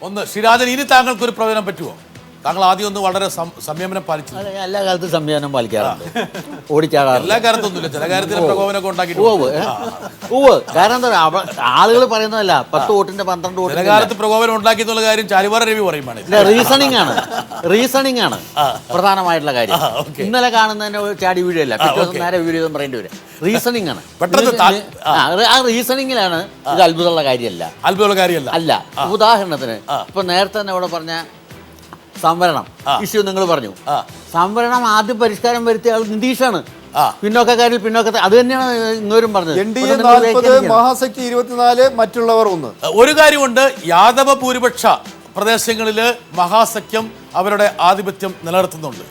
ഒന്ന് ശ്രീരാജൻ, ഇനി താങ്കൾക്ക് ഒരു പ്രവചനം പറ്റുമോ? താങ്കൾ ആദ്യം ഒന്ന് വളരെ സംയമനം പാലിച്ചു. എല്ലാ കാലത്തും സംയമനം പാലിക്കാറുണ്ട്, ഓടിച്ചാടാറ്. എല്ലാ കാലത്തൊന്നുമില്ല, ചില കാര്യത്തിൽ പ്രകോപനമൊക്കെ ഉണ്ടാക്കി. കാരണം എന്താ, ആളുകൾ പറയുന്നതല്ല 10 വോട്ടിന്റെ 12 വോട്ട്. ചില കാലത്ത് പ്രകോപനം ഉണ്ടാക്കി എന്നുള്ള കാര്യം ചാരിവാറ രവി പറയുമാണ്. റീസണിങ് ആണ് പ്രധാനമായിട്ടുള്ള കാര്യം. ഇന്നലെ കാണുന്നതിന്റെ ചാടി വീഡിയോ അല്ല, നേരെ വീഡിയോ പറയേണ്ടി വരും. റീസണിങ് ആണ്. ആ റീസണിങ്ങിലാണ് ഇത് അത്ഭുതമുള്ള കാര്യമല്ല. അല്ല, ഉദാഹരണത്തിന് ഇപ്പൊ നേരത്തെ തന്നെ ഇവിടെ പറഞ്ഞ സംവരണം ഇഷ്യൂ നിങ്ങൾ പറഞ്ഞു. സംവരണം ആദ്യം പരിഷ്കാരം വരുത്തിയ ആൾ നിതീഷാണ്. പിന്നോക്കക്കാരിൽ പിന്നോക്കത്തെ, അത് തന്നെയാണ് ഇങ്ങോരും പറഞ്ഞത്. മഹാസഖ്യ 24, മറ്റുള്ളവർ 1. ഒരു കാര്യമുണ്ട്, യാദവ ഭൂരിപക്ഷ പ്രദേശങ്ങളില് മഹാസഖ്യം അവരുടെ ആധിപത്യം നിലനിർത്തുന്നുണ്ട്.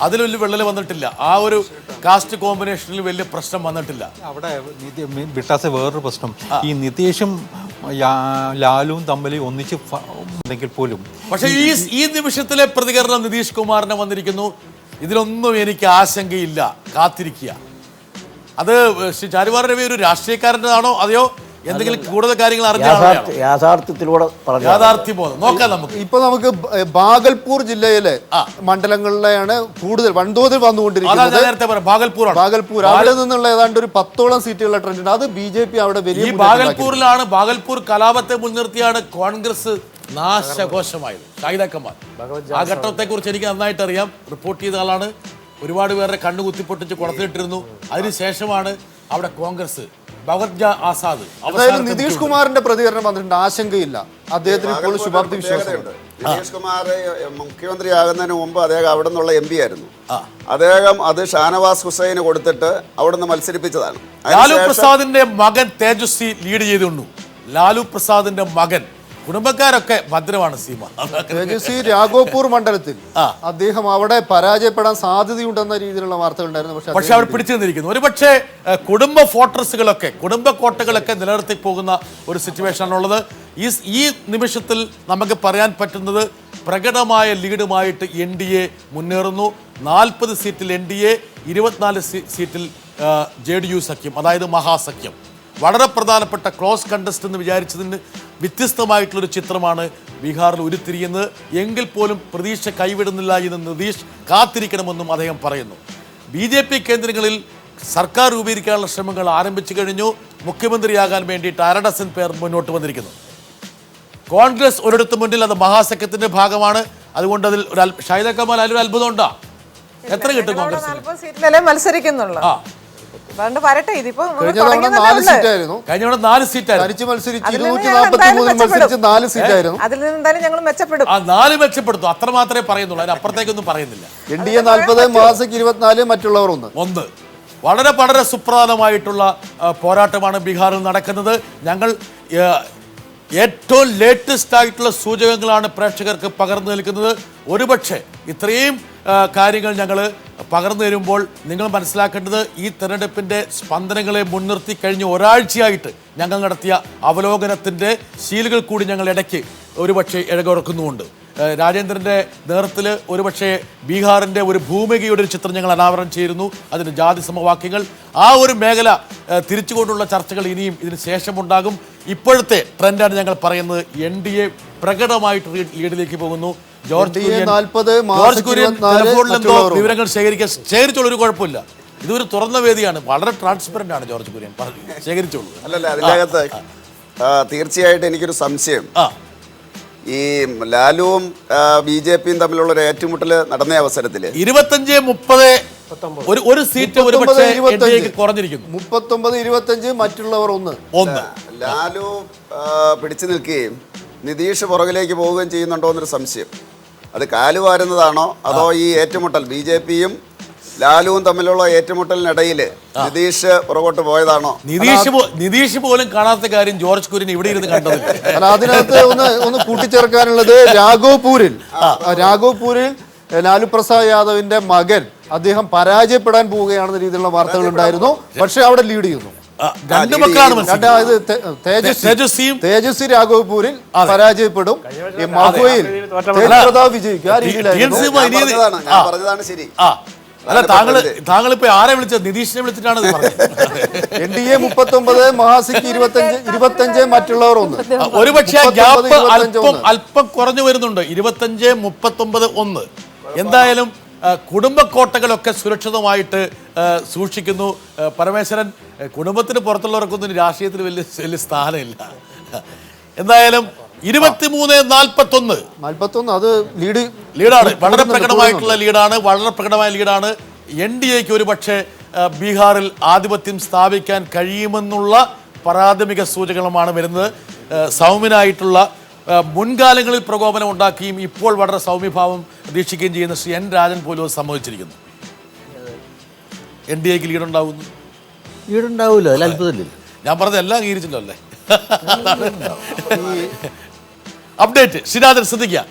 അതിൽ വലിയ വിള്ളൽ വന്നിട്ടില്ല. ആ ഒരു കാസ്റ്റ് കോമ്പിനേഷനിൽ വലിയ പ്രശ്നം വന്നിട്ടില്ല. അവിടെ വിട്ടാസെ വേറൊരു പ്രശ്നം, ഈ നിതീഷും ലാലും തമ്മിൽ ഒന്നിച്ച് ഉണ്ടെങ്കിൽ പോലും. പക്ഷേ ഈ നിമിഷത്തിലെ പ്രതികരണം നിതീഷ് കുമാറിന് വന്നിരിക്കുന്നു. ഇതിലൊന്നും എനിക്ക് ആശങ്കയില്ല, കാത്തിരിക്കുക. അത് ചാരിവാറ രവി ഒരു രാഷ്ട്രീയക്കാരൻ്റെതാണോ അതെയോ എന്തെങ്കിലും കൂടുതൽ കാര്യങ്ങൾ യാഥാർത്ഥ്യത്തിലൂടെ യാഥാർത്ഥ്യം നോക്കാം നമുക്ക്. ഇപ്പൊ നമുക്ക് ഭാഗൽപൂർ ജില്ലയിലെ മണ്ഡലങ്ങളിലെയാണ് കൂടുതൽ വൻതോതിൽ വന്നുകൊണ്ടിരിക്കുന്നത്. ഭാഗൽപൂർ അവിടെ നിന്നുള്ള ഏതാണ്ട് ഒരു 10ഓളം സീറ്റുകളുടെ ട്രെൻഡ്. അത് BJP അവിടെ വലിയ ഭാഗൽപൂരിലാണ്. ഭാഗൽപൂർ കലാപത്തെ മുൻനിർത്തിയാണ് കോൺഗ്രസ് നാശകോശമായത്. ഷാഹിദ കമാൽ, ആ ഘട്ടത്തെ കുറിച്ച് എനിക്ക് നന്നായിട്ട് അറിയാം. റിപ്പോർട്ട് ചെയ്ത ആളാണ്. ഒരുപാട് പേരുടെ കണ്ണു കുത്തിപ്പൊട്ടിച്ച് കുളത്തിലിട്ടിരുന്നു. അതിനുശേഷമാണ് അവിടെ കോൺഗ്രസ് ആസാദ്. അതായത് നിതീഷ് കുമാറിന്റെ പ്രതികരണം വന്നിട്ടുണ്ട്, ആശങ്കയില്ല, അദ്ദേഹത്തിന് ഇപ്പോൾ ശുഭാപ്തി വിശ്വാസമുണ്ട്. നിതീഷ് കുമാർ മുഖ്യമന്ത്രിയാകുന്നതിന് മുമ്പ് അദ്ദേഹം അവിടെ നിന്നുള്ള MP ആയിരുന്നു. അദ്ദേഹം അത് ഷാനവാസ് ഹുസൈന് കൊടുത്തിട്ട് അവിടെ നിന്ന് മത്സരിപ്പിച്ചതാണ്. ലാലു പ്രസാദിന്റെ മകൻ തേജസ്വി ലീഡ് ചെയ്തുകൊണ്ടു. ലാലു പ്രസാദിന്റെ മകൻ, കുടുംബക്കാരൊക്കെ ഭദ്രമാണ്. സീമ തേജസ്വി രാഘോപൂർ മണ്ഡലത്തിൽ അദ്ദേഹം അവിടെ പരാജയപ്പെടാൻ സാധ്യതയുണ്ടെന്ന രീതിയിലുള്ള വാർത്തകൾ ഉണ്ടായിരുന്നു. പക്ഷെ അവർ പിടിച്ചു നിന്നിരിക്കുന്നു. ഒരുപക്ഷെ കുടുംബ ഫോർട്രസുകളൊക്കെ, കുടുംബ കോട്ടകളൊക്കെ നിലനിർത്തി പോകുന്ന ഒരു സിറ്റുവേഷനാണുള്ളത്. ഈ നിമിഷത്തിൽ നമുക്ക് പറയാൻ പറ്റുന്നത് പ്രകടമായ ലീഡുമായിട്ട് NDA മുന്നേറുന്നു. 40 സീറ്റിൽ NDA, 24 സീറ്റിൽ JDU സഖ്യം, അതായത് മഹാസഖ്യം. വളരെ പ്രധാനപ്പെട്ട ക്ലോസ് കണ്ടസ്റ്റ് എന്ന് വിചാരിച്ചതിന് വ്യത്യസ്തമായിട്ടുള്ളൊരു ചിത്രമാണ് ബീഹാറിൽ ഉരുത്തിരിയുന്നത്. എങ്കിൽ പോലും പ്രതീക്ഷ കൈവിടുന്നില്ല എന്ന് നിതീഷ് കാത്തിരിക്കണമെന്നും അദ്ദേഹം പറയുന്നു. BJP കേന്ദ്രങ്ങളിൽ സർക്കാർ രൂപീകരിക്കാനുള്ള ശ്രമങ്ങൾ ആരംഭിച്ചു കഴിഞ്ഞു. മുഖ്യമന്ത്രിയാകാൻ വേണ്ടിയിട്ട് 1 ഡസൻ പേർ മുന്നോട്ട് വന്നിരിക്കുന്നു. കോൺഗ്രസ് ഒരിടത്ത് മുന്നിൽ, അത് മഹാസഖ്യത്തിന്റെ ഭാഗമാണ്. അതുകൊണ്ട് അതിൽ ഷാഹിദ കമാൽ, അതിലൊരു അത്ഭുതം ഉണ്ടാ. എത്ര കിട്ടും കോൺഗ്രസ്? മത്സരിക്കുന്നുള്ളൂ. കഴിഞ്ഞ തവണ 4 സീറ്റായിരുന്നു. ആ 4 മെച്ചപ്പെടുത്തും, അത്ര മാത്രമേ പറയുന്നുള്ളൂ. അതിനപ്പുറത്തേക്കൊന്നും പറയുന്നില്ല. NDA 40, മഹാസഖ്യ 24, മറ്റുള്ളവർ 1. വളരെ വളരെ സുപ്രധാനമായിട്ടുള്ള പോരാട്ടമാണ് ബീഹാറിൽ നടക്കുന്നത്. ഞങ്ങൾ ഏറ്റവും ലേറ്റസ്റ്റ് ആയിട്ടുള്ള സൂചകങ്ങളാണ് പ്രേക്ഷകർക്ക് പകർന്നു നൽകുന്നത്. ഒരുപക്ഷെ ഇത്രയും കാര്യങ്ങൾ ഞങ്ങൾ പകർന്നു തരുമ്പോൾ നിങ്ങൾ മനസ്സിലാക്കേണ്ടത്, ഈ തെരഞ്ഞെടുപ്പിൻ്റെ സ്പന്ദനങ്ങളെ മുൻനിർത്തി കഴിഞ്ഞ ഒരാഴ്ചയായിട്ട് ഞങ്ങൾ നടത്തിയ അവലോകനത്തിൻ്റെ ശീലുകൾ കൂടി ഞങ്ങൾ ഇടയ്ക്ക് ഒരുപക്ഷെ ഇഴകുറക്കുന്നുമുണ്ട്. രാജേന്ദ്രൻ്റെ നേതൃത്വത്തിൽ ഒരുപക്ഷെ ബീഹാറിൻ്റെ ഒരു ഭൂമികയുടെ ഒരു ചിത്രം ഞങ്ങൾ അനാവരണം ചെയ്യുന്നു. അതിന് ജാതി സമവാക്യങ്ങൾ, ആ ഒരു മേഖല തിരിച്ചുകൊണ്ടുള്ള ചർച്ചകൾ ഇനിയും ഇതിന് ശേഷമുണ്ടാകും. ഇപ്പോഴത്തെ ട്രെൻഡാണ് ഞങ്ങൾ പറയുന്നത്. NDA പ്രകടമായിട്ട് ലീഡിലേക്ക് പോകുന്നു. ജോർജ് കുര്യൻ എന്തോ വിവരങ്ങൾ ശേഖരിച്ചോളൂ, കുഴപ്പമില്ല. ഇതൊരു തുറന്ന വേദിയാണ്, വളരെ ട്രാൻസ്പെറന്റ് ആണ്. ജോർജ് കുര്യൻ ശേഖരിച്ചോളൂ. അല്ലല്ല, അതിനകത്ത് തീർച്ചയായിട്ടും എനിക്കൊരു സംശയം. ഈ ലാലുവും BJPയും തമ്മിലുള്ള ഒരു ഏറ്റുമുട്ടൽ നടന്ന അവസരത്തിൽ 25-30 ഒരു സീറ്റ് കുറഞ്ഞിരിക്കുന്നു. 39-25, മറ്റുള്ളവർ 1. ലാലു പിടിച്ചു നിൽക്കുകയും നിതീഷ് പുറകിലേക്ക് പോവുകയും ചെയ്യുന്നുണ്ടോ എന്നൊരു സംശയം. അത് കാലുവാരുന്നതാണോ അതോ ഈ ഏറ്റുമുട്ടൽ BJPയും ലാലുവും തമ്മിലുള്ള ഏറ്റുമുട്ടലിനിടയിൽ നിതീഷ് പുറകോട്ട് പോയതാണോ? നിതീഷ് പോലും കാണാത്ത കാര്യം ജോർജ് കുര്യൻ ഇവിടെ ഇരുന്ന് കണ്ടത്. അതിനകത്ത് ഒന്ന് കൂട്ടിച്ചേർക്കാനുള്ളത്, രാഘോപൂരിൽ ലാലു പ്രസാദ് യാദവിന്റെ മകൻ അദ്ദേഹം പരാജയപ്പെടാൻ പോവുകയാണെന്ന രീതിയിലുള്ള വാർത്തകൾ ഉണ്ടായിരുന്നു. പക്ഷെ അവിടെ ലീഡ് ചെയ്യുന്നു. തേജസ്വി രാഘോപൂരിൽ പരാജയപ്പെടും, മഹുവയിൽ വിജയിക്കും. ആ രീതിയിലായിരുന്നു. പറഞ്ഞതാണ് ശരി. അല്ല താങ്കൾ ഇപ്പൊ ആരെ വിളിച്ചത്? നിതീഷിനെ വിളിച്ചിട്ടാണ് ഇത് പറഞ്ഞത്. NDA 39, മഹാസിക്ക് 25, മറ്റുള്ളവർ 1. ഒരുപക്ഷെ ഗ്യാപ്പ് അല്പം കുറഞ്ഞു വരുന്നുണ്ട്. 25, 39, 1. എന്തായാലും കുടുംബക്കോട്ടകളൊക്കെ സുരക്ഷിതമായിട്ട് സൂക്ഷിക്കുന്നു. പരമേശ്വരൻ, കുടുംബത്തിന് പുറത്തുള്ളവർക്കൊന്നും രാഷ്ട്രീയത്തിൽ വലിയ സ്ഥാനമില്ല. എന്തായാലും 23-41 അത് ലീഡാണ്. വളരെ പ്രകടമായിട്ടുള്ള ലീഡാണ്. വളരെ പ്രകടമായ ലീഡാണ്. NDAക്ക് ഒരു പക്ഷേ ബീഹാറിൽ ആധിപത്യം സ്ഥാപിക്കാൻ കഴിയുമെന്നുള്ള പ്രാഥമിക സൂചനകളുമാണ് വരുന്നത്. സൗമ്യനായിട്ടുള്ള, മുൻകാലങ്ങളിൽ പ്രകോപനം ഉണ്ടാക്കുകയും ഇപ്പോൾ വളരെ സൗമ്യഭാവം പ്രതീക്ഷിക്കുകയും ചെയ്യുന്ന ശ്രീ N. രാജൻ പോലും സമ്മതിച്ചിരിക്കുന്നു. NDAക്ക് ലീഡുണ്ടാവുന്നു. ലീഡുണ്ടാവില്ല, അതിൽ അത്ഭുതമില്ല. ഞാൻ പറഞ്ഞത് എല്ലാം അംഗീകരിച്ചല്ലോ അല്ലേ? അപ്ഡേറ്റ് ശ്രീരാജൻ ശ്രദ്ധിക്കുക.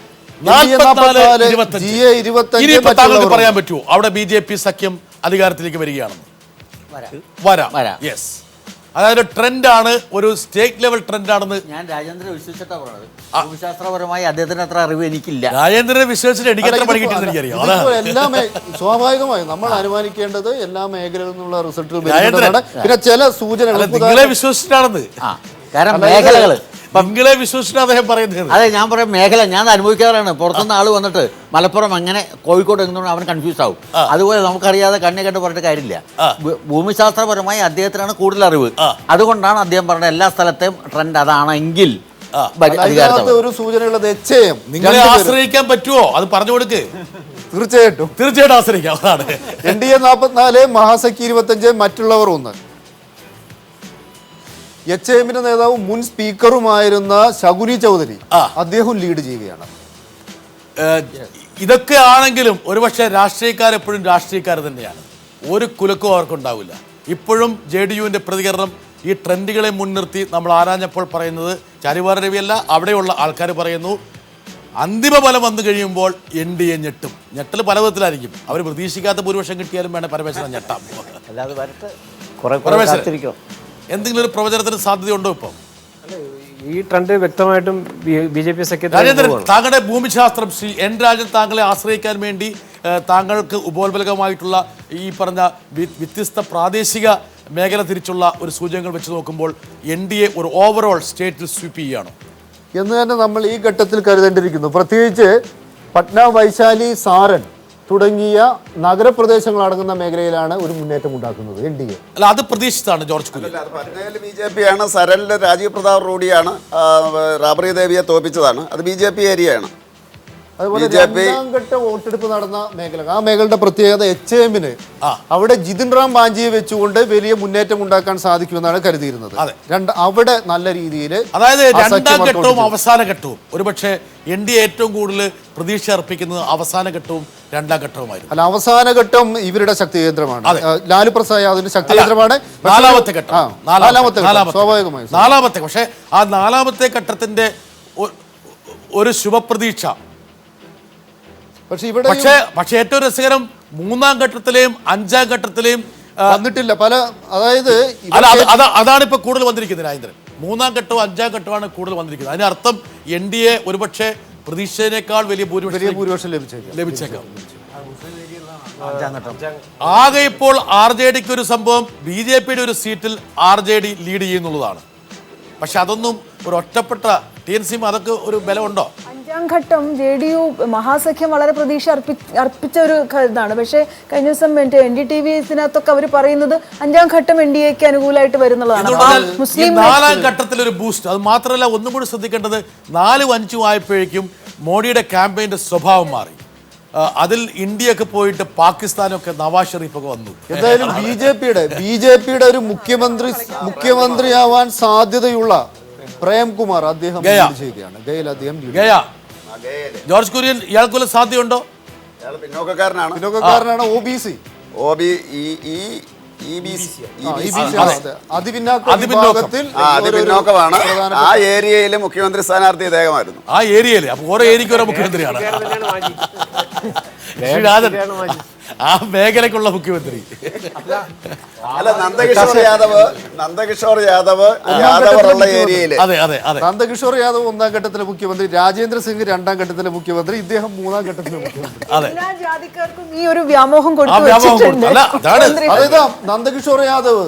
44-25 താങ്കൾക്ക് പറയാൻ പറ്റുമോ അവിടെ BJP സഖ്യം അധികാരത്തിലേക്ക് വരികയാണെന്ന്? വരാം. യെസ്, അതായത് ട്രെൻഡാണ്, ഒരു സ്റ്റേറ്റ് ലെവൽ ട്രെൻഡാണെന്ന് ഞാൻ രാജേന്ദ്രനെ വിശ്വസിച്ചിട്ടാ പറഞ്ഞത്. ഭൂമിശാസ്ത്രപരമായി അദ്ദേഹത്തിന് അത്ര അറിവ് എനിക്കില്ല. രാജേന്ദ്രനെ വിശ്വസിച്ചിട്ട് എനിക്ക് എത്ര പണി കിട്ടിയെന്ന് എനിക്കറിയാം. സ്വാഭാവികമായും നമ്മൾ അനുമാനിക്കേണ്ടത് എല്ലാ മേഖലകളിൽ നിന്നുള്ള റിസൾട്ടുകൾ. പിന്നെ ചില സൂചനകൾ നിങ്ങളെ വിശ്വസിച്ചിട്ടാണെന്ന്. കാരണം മേഖലകള് നിങ്ങളെ വിശ്വസിച്ചിട്ട് അദ്ദേഹം പറയുന്നത്. അതെ, ഞാൻ പറയാം മേഖല ഞാൻ അനുഭവിക്കാറാണ്. പുറത്തുനിന്ന് ആള് വന്നിട്ട് മലപ്പുറം അങ്ങനെ കോഴിക്കോട് എങ്ങനെയാണ് അവൻ കൺഫ്യൂസ് ആവും. അതുപോലെ നമുക്കറിയാതെ കണ്ണു കണ്ട് പറഞ്ഞിട്ട് കാര്യമില്ല. ഭൂമിശാസ്ത്രപരമായി അദ്ദേഹത്തിനാണ് കൂടുതൽ അറിവ്. അതുകൊണ്ടാണ് അദ്ദേഹം പറഞ്ഞ എല്ലാ സ്ഥലത്തെയും ട്രെൻഡ് അതാണെങ്കിൽ ഒരു സൂചനയുള്ളത്. നിങ്ങളെ ആശ്രയിക്കാൻ പറ്റുമോ? അത് പറഞ്ഞു കൊടുക്ക്. തീർച്ചയായിട്ടും ആശ്രയിക്കാം. അതാണ് NDA 44, മഹാസഖ്യ 25, മറ്റുള്ളവർ 1. HAMന്റെ നേതാവും മുൻ സ്പീക്കറുമായിരുന്ന ശകുനി ചൗധരി അദ്ദേഹം ലീഡ് ചെയ്യുകയാണ്. ഇതൊക്കെ ആണെങ്കിലും ഒരുപക്ഷെ രാഷ്ട്രീയക്കാരെപ്പോഴും രാഷ്ട്രീയക്കാർ തന്നെയാണ്. ഒരു കുലക്കും അവർക്കുണ്ടാവില്ല. ഇപ്പോഴും JDUവിൻ്റെ പ്രതികരണം ഈ ട്രെൻഡുകളെ മുൻനിർത്തി നമ്മൾ ആരാഞ്ഞപ്പോൾ പറയുന്നത് ചാരിവാര രവിയല്ല, അവിടെയുള്ള ആൾക്കാർ പറയുന്നു അന്തിമ ഫലം വന്നു കഴിയുമ്പോൾ NDA ഞെട്ടും. ഞെട്ടൽ പല വിധത്തിലായിരിക്കും. അവർ പ്രതീക്ഷിക്കാത്ത ഭൂരിപക്ഷം കിട്ടിയാലും വേണേൽ പരമേശ്വരൻ ഞെട്ടാം. പരമേശ്വരൻ, എന്തെങ്കിലും ഒരു പ്രവചനത്തിന് സാധ്യതയുണ്ടോ ഇപ്പം? ഈ ട്രെൻഡ് വ്യക്തമായിട്ടും BJP രാജേന്ദ്രൻ, താങ്കളുടെ ഭൂമിശാസ്ത്രം ശ്രീ N. രാജൻ താങ്കളെ ആശ്രയിക്കാൻ വേണ്ടി താങ്കൾക്ക് ഉപോത്ബലകമായിട്ടുള്ള ഈ പറഞ്ഞ വ്യത്യസ്ത പ്രാദേശിക മേഖല തിരിച്ചുള്ള ഒരു സൂചനകൾ വെച്ച് നോക്കുമ്പോൾ NDA ഒരു ഓവറോൾ സ്റ്റേറ്റിൽ സ്വീപ്പ് ചെയ്യുകയാണ് എന്ന് തന്നെ നമ്മൾ ഈ ഘട്ടത്തിൽ കരുതേണ്ടിയിരിക്കുന്നു. പ്രത്യേകിച്ച് പട്ന, വൈശാലി, സാരൻ തുടങ്ങിയ നഗരപ്രദേശങ്ങൾ അടങ്ങുന്ന മേഖലയിലാണ് ഒരു മുന്നേറ്റം ഉണ്ടാക്കുന്നത് NDA. അല്ല, അത് പ്രതീക്ഷിച്ചതാണ് ജോർജ് കുര്യൻ. പട്നയിൽ BJP ആണ്. സരനിൽ രാജീവ് പ്രതാപ് റൂഡിയാണ് റാബറി ദേവിയെ തോപ്പിച്ചതാണ്. അത് BJP ഏരിയയാണ്. അതുപോലെ രണ്ടാം ഘട്ട വോട്ടെടുപ്പ് നടന്ന മേഖല, ആ മേഖലയുടെ പ്രത്യേകത HAMന് അവിടെ ജിതിൻ റാം ബാഞ്ചിയെ വെച്ചുകൊണ്ട് വലിയ മുന്നേറ്റം ഉണ്ടാക്കാൻ സാധിക്കുമെന്നാണ് കരുതിയിരുന്നത്. അവിടെ നല്ല രീതിയിൽ, അതായത് രണ്ടാം ഘട്ടവും അവസാന ഘട്ടവും ഒരുപക്ഷെ NDA ഏറ്റവും കൂടുതൽ പ്രതീക്ഷ അർപ്പിക്കുന്നത് അവസാന ഘട്ടവും രണ്ടാം ഘട്ടവുമായിരുന്നു. അല്ല, അവസാന ഘട്ടം ഇവരുടെ ശക്തി കേന്ദ്രമാണ്. ലാലു പ്രസാദ് യാദവിന്റെ ശക്തി കേന്ദ്രമാണ്. നാലാമത്തെ ഘട്ടം സ്വാഭാവികമായി നാലാമത്തെ. പക്ഷേ ആ നാലാമത്തെ ഘട്ടത്തിന്റെ ഒരു ശുഭപ്രതീക്ഷ. പക്ഷേ ഏറ്റവും രസകരം മൂന്നാം ഘട്ടത്തിലെയും അഞ്ചാം ഘട്ടത്തിലെയും വന്നിട്ടില്ല പല. അതായത് അതാണ് ഇപ്പൊ കൂടുതൽ വന്നിരിക്കുന്നത് രാജേന്ദ്രൻ. മൂന്നാം ഘട്ടവും അഞ്ചാം ഘട്ടമാണ് കൂടുതൽ വന്നിരിക്കുന്നത്. അതിനർത്ഥം NDA ഒരുപക്ഷെ പ്രതീക്ഷയേക്കാൾ വലിയ ഭൂരിപക്ഷം ലഭിച്ചേക്കാം. ആകെ ഇപ്പോൾ RJDക്ക് ഒരു സംഭവം, BJPയുടെ ഒരു സീറ്റിൽ RJD ലീഡ് ചെയ്യുന്നുള്ളതാണ്. പക്ഷെ അതൊന്നും ഒരു ഒറ്റപ്പെട്ട TNC അതൊക്കെ ഒരു ബലമുണ്ടോ? അഞ്ചാം ഘട്ടം JDU മഹാസഖ്യം വളരെ പ്രതീക്ഷ അർപ്പിച്ച ഒരു ഇതാണ്. പക്ഷേ കഴിഞ്ഞ ദിവസം NDTVസിനകത്തൊക്കെ അവർ പറയുന്നത് അഞ്ചാം ഘട്ടം NDAക്ക് അനുകൂലമായിട്ട് വരുന്നുള്ളതാണ്. നാലാം ഘട്ടത്തിൽ ഒരു ബൂസ്റ്റ്. അത് മാത്രമല്ല, ഒന്നും കൂടി ശ്രദ്ധിക്കേണ്ടത് 4-5 ആയപ്പോഴേക്കും മോഡിയുടെ ക്യാമ്പയിന്റെ സ്വഭാവം മാറി. അതിൽ ഇന്ത്യയൊക്കെ പോയിട്ട് പാകിസ്ഥാനൊക്കെ നവാസ് ഷെരീഫൊക്കെ വന്നു. എന്തായാലും BJPയുടെ ഒരു മുഖ്യമന്ത്രിയാവാൻ സാധ്യതയുള്ള പ്രേംകുമാർ അദ്ദേഹം ജോർജ് കുര്യൻ ഇയാൾക്കുള്ള സാധ്യതയുണ്ടോ? പിന്നോക്കക്കാരനാണ്. അതിപിന്നോക്കമാണ്. ആ ഏരിയയിലെ മുഖ്യമന്ത്രി സ്ഥാനാർത്ഥി ഇദ്ദേഹമായിരുന്നു. ആ ഏരിയയില് അപ്പൊ ഓരോ ഏരിയയ്ക്ക് ഓരോ മുഖ്യമന്ത്രിയാണ്. ആ മേഖലക്കുള്ള മുഖ്യമന്ത്രി അല്ല, നന്ദകിഷോർ യാദവ് യാദവറുള്ള ഏരിയയില് അതെ അതെ അതെ നന്ദകിഷോർ യാദവ് 1ാം ഘട്ടത്തിലെ മുഖ്യമന്ത്രി, രാജേന്ദ്ര സിംഗ് 2ാം ഘട്ടത്തിലെ മുഖ്യമന്ത്രി, ഇദ്ദേഹം 3ാം ഘട്ടത്തിലെ മുഖ്യമന്ത്രി. എല്ലാ ജാതിക്കാർക്കും ഈ ഒരു വ്യാമോഹം കൊടുത്തു വ്യാമോഹം വെച്ചിട്ടുണ്ട്. കൊടുത്തു. അല്ല, അതാണ്. മന്ത്രി- അതായത് നന്ദകിഷോർ യാദവ്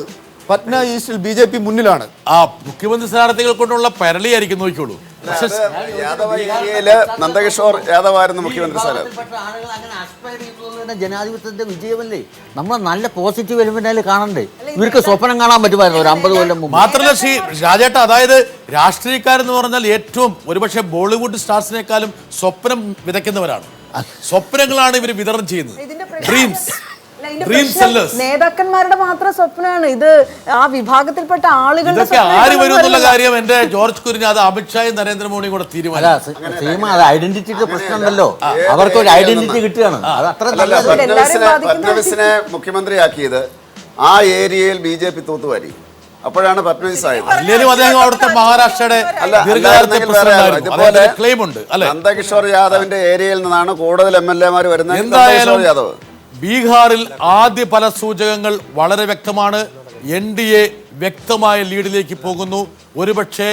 പറ്റ്ന ഈസ്റ്റിൽ BJP മുന്നിലാണ്. ആ മുഖ്യമന്ത്രി സ്ഥാനാർത്ഥികൾ കൊണ്ടുള്ള പരളിയായിരിക്കും, നോക്കിക്കോളൂ. യാദവ ഏരിയയില് നന്ദകിഷോർ യാദവായിരുന്നു മുഖ്യമന്ത്രി സ്ഥാനം. ആളുകൾ അങ്ങനെ aspire ചെയ്യുന്നത് ജനാധിപത്യത്തിന്റെ വിജയമല്ലേ? നമ്മൾ നല്ല പോസിറ്റീവ് എലിമെന്റ് കാണണ്ടേ? ഇവർക്ക് സ്വപ്നം കാണാൻ പറ്റുമായിരുന്നു ഒരു 50 കൊല്ലം മുമ്പ്. മാത്രമല്ല ശ്രീ രാജേട്ട, അതായത് രാഷ്ട്രീയക്കാരെന്ന് പറഞ്ഞാൽ ഏറ്റവും ഒരുപക്ഷെ ബോളിവുഡ് സ്റ്റാർസിനേക്കാളും സ്വപ്നം വിതയ്ക്കുന്നവരാണ്. സ്വപ്നങ്ങളാണ് ഇവർ വിതരണം ചെയ്യുന്നത്. ഇതിന്റെ പ്രശ്നം- ഡ്രീംസ് അല്ല, ഇതിന്റെ ഡ്രീം പ്രശ്നം സെല്ലേഴ്സ്. നേതാക്കന്മാരുടെ മാത്രം സ്വപ്നമാണ് ഇത്. ആ വിഭാഗത്തിൽപ്പെട്ട ആളുകളുടെ ഇതൊക്കെ ആര് വരും എന്നുള്ള കാര്യം എന്റെ ജോർജ് കുര്യൻ, അത് അമിത്ഷായും നരേന്ദ്രമോദിയും കൂടെ അല്ല തീരുമാനിക്കും. സീമ, അത് ഐഡന്റിറ്റിയുടെ പ്രശ്നമുണ്ടല്ലോ. അവർക്ക് ഒരു ഐഡന്റിറ്റി കിട്ടുകയാണ്. അത് അത്ര അല്ലല്ല, നല്ലതല്ലേ? ഫട്നവിസിനെ മുഖ്യമന്ത്രിയാക്കിയത് ആ ഏരിയയിൽ BJP തൂത്തുവാരി. അപ്പോഴാണ് ഫട്നവിസ് ആയത്. അല്ലെങ്കിലും അദ്ദേഹം അവിടുത്തെ മഹാരാഷ്ട്രയുടെ ദീർഘകാലത്തെ അല്ലായിരുന്നെങ്കിൽ വേറെ ആരും. പ്രസിഡന്റായിരുന്നു. ഇതുപോലെ അദ്ദേഹത്തിന് ക്ലെയിം ഉണ്ട് അല്ലെ? നന്ദകിഷോർ യാദവിന്റെ ഏരിയയിൽ നിന്നാണ് കൂടുതൽ MLA-മാർ വരുന്നത്. എന്തായാലും നന്ദകിഷോർ യാദവ് ബീഹാറിൽ ആദ്യ ഫല സൂചകങ്ങൾ വളരെ വ്യക്തമാണ്. NDA വ്യക്തമായ ലീഡിലേക്ക് പോകുന്നു. ഒരുപക്ഷെ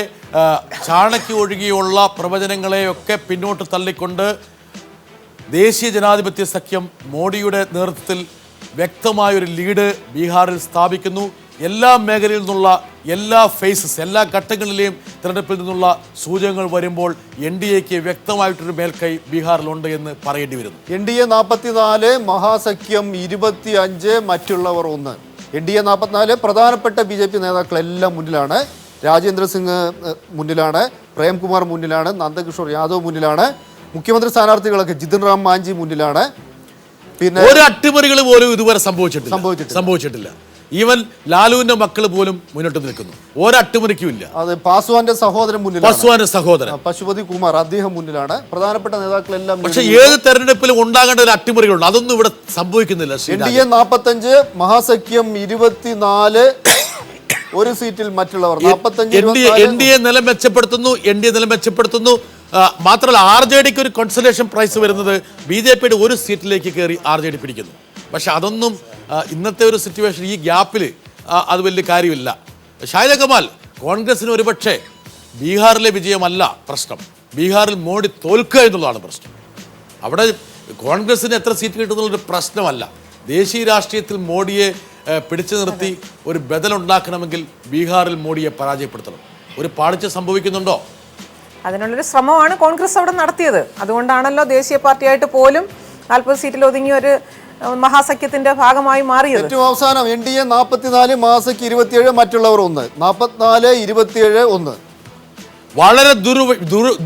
ചാണക്യ ഒഴികെയുള്ള പ്രവചനങ്ങളെയൊക്കെ പിന്നോട്ട് തള്ളിക്കൊണ്ട് ദേശീയ ജനാധിപത്യ സഖ്യം മോഡിയുടെ നേതൃത്വത്തിൽ വ്യക്തമായൊരു ലീഡ് ബീഹാറിൽ സ്ഥാപിക്കുന്നു. എല്ലാ മേഖലയിൽ നിന്നുള്ള എല്ലാ ഫേസസ്, എല്ലാ ഘട്ടങ്ങളിലെയും തിരഞ്ഞെടുപ്പിൽ നിന്നുള്ള സൂചകങ്ങൾ വരുമ്പോൾ NDAക്ക് വ്യക്തമായിട്ടൊരു മേൽക്കൈ ബീഹാറിലുണ്ട് എന്ന് പറയേണ്ടി വരുന്നു. NDA 44, മഹാസഖ്യം 25, മറ്റുള്ളവർ 1. NDA 44 പ്രധാനപ്പെട്ട BJP നേതാക്കളെല്ലാം മുന്നിലാണ്. രാജേന്ദ്ര സിംഗ് മുന്നിലാണ്, പ്രേംകുമാർ മുന്നിലാണ്, നന്ദകിഷോർ യാദവ് മുന്നിലാണ്, മുഖ്യമന്ത്രി സ്ഥാനാർത്ഥികളൊക്കെ ജിതിൻ റാം മാഞ്ചി മുന്നിലാണ്. പിന്നെ ഒരു അട്ടിമറികൾ പോലും ഇതുവരെ സംഭവിച്ചിട്ടില്ല. ഈവൻ ലാലുവിന്റെ മക്കൾ പോലും മുന്നോട്ട് നിൽക്കുന്നു. ഒരട്ടിമറിക്കുമില്ല. അത് പാസ്വാന്റെ സഹോദരൻ മുന്നിലാണ്, പാസ്വാന്റെ സഹോദരൻ പശുപതി കുമാർ, അദ്ദേഹം മുന്നിലാണ്. പ്രധാനപ്പെട്ട നേതാക്കളെല്ലാം പക്ഷെ ഏത് തെരഞ്ഞെടുപ്പിലും ഉണ്ടാകേണ്ട ഒരു അട്ടിമറികളുണ്ട്. അതൊന്നും ഇവിടെ സംഭവിക്കുന്നില്ല. NDA 45, മഹാസഖ്യം 24, ഒരു സീറ്റിൽ മറ്റുള്ളവർ 45. NDA നില മെച്ചപ്പെടുത്തുന്നു. മാത്രമല്ല RJDക്ക് ഒരു കൺസലേഷൻ പ്രൈസ് വരുന്നത് BJPയുടെ ഒരു സീറ്റിലേക്ക് കയറി RJD പിടിക്കുന്നു. പക്ഷെ അതൊന്നും ഇന്നത്തെ ഒരു സിറ്റുവേഷൻ, ഈ ഗ്യാപ്പിൽ അത് വലിയ കാര്യമില്ല. ഷാഹിദ കമാൽ, കോൺഗ്രസിന് ഒരുപക്ഷെ ബീഹാറിലെ വിജയമല്ല പ്രശ്നം, ബീഹാറിൽ മോഡി തോൽക്കുക എന്നുള്ളതാണ് പ്രശ്നം. അവിടെ കോൺഗ്രസിന് എത്ര സീറ്റ് കിട്ടുന്നുള്ളൊരു പ്രശ്നമല്ല. ദേശീയ രാഷ്ട്രീയത്തിൽ മോഡിയെ പിടിച്ചു നിർത്തി ഒരു ബദലുണ്ടാക്കണമെങ്കിൽ ബീഹാറിൽ മോഡിയെ പരാജയപ്പെടുത്തണം. ഒരു പാളിച്ച സംഭവിക്കുന്നുണ്ടോ? അതിനുള്ളൊരു ശ്രമമാണ് കോൺഗ്രസ് അവിടെ നടത്തിയത്. അതുകൊണ്ടാണല്ലോ ദേശീയ പാർട്ടിയായിട്ട് പോലും 40 സീറ്റിൽ ഒതുങ്ങിയ ഒരു മഹാസഖ്യത്തിന്റെ ഭാഗമായി മാറിയത്. ഏറ്റവും അവസാനം NDA 44, മഹാസഖ്യം 27, മറ്റുള്ളവർ 1. 44, 27, 1. വളരെ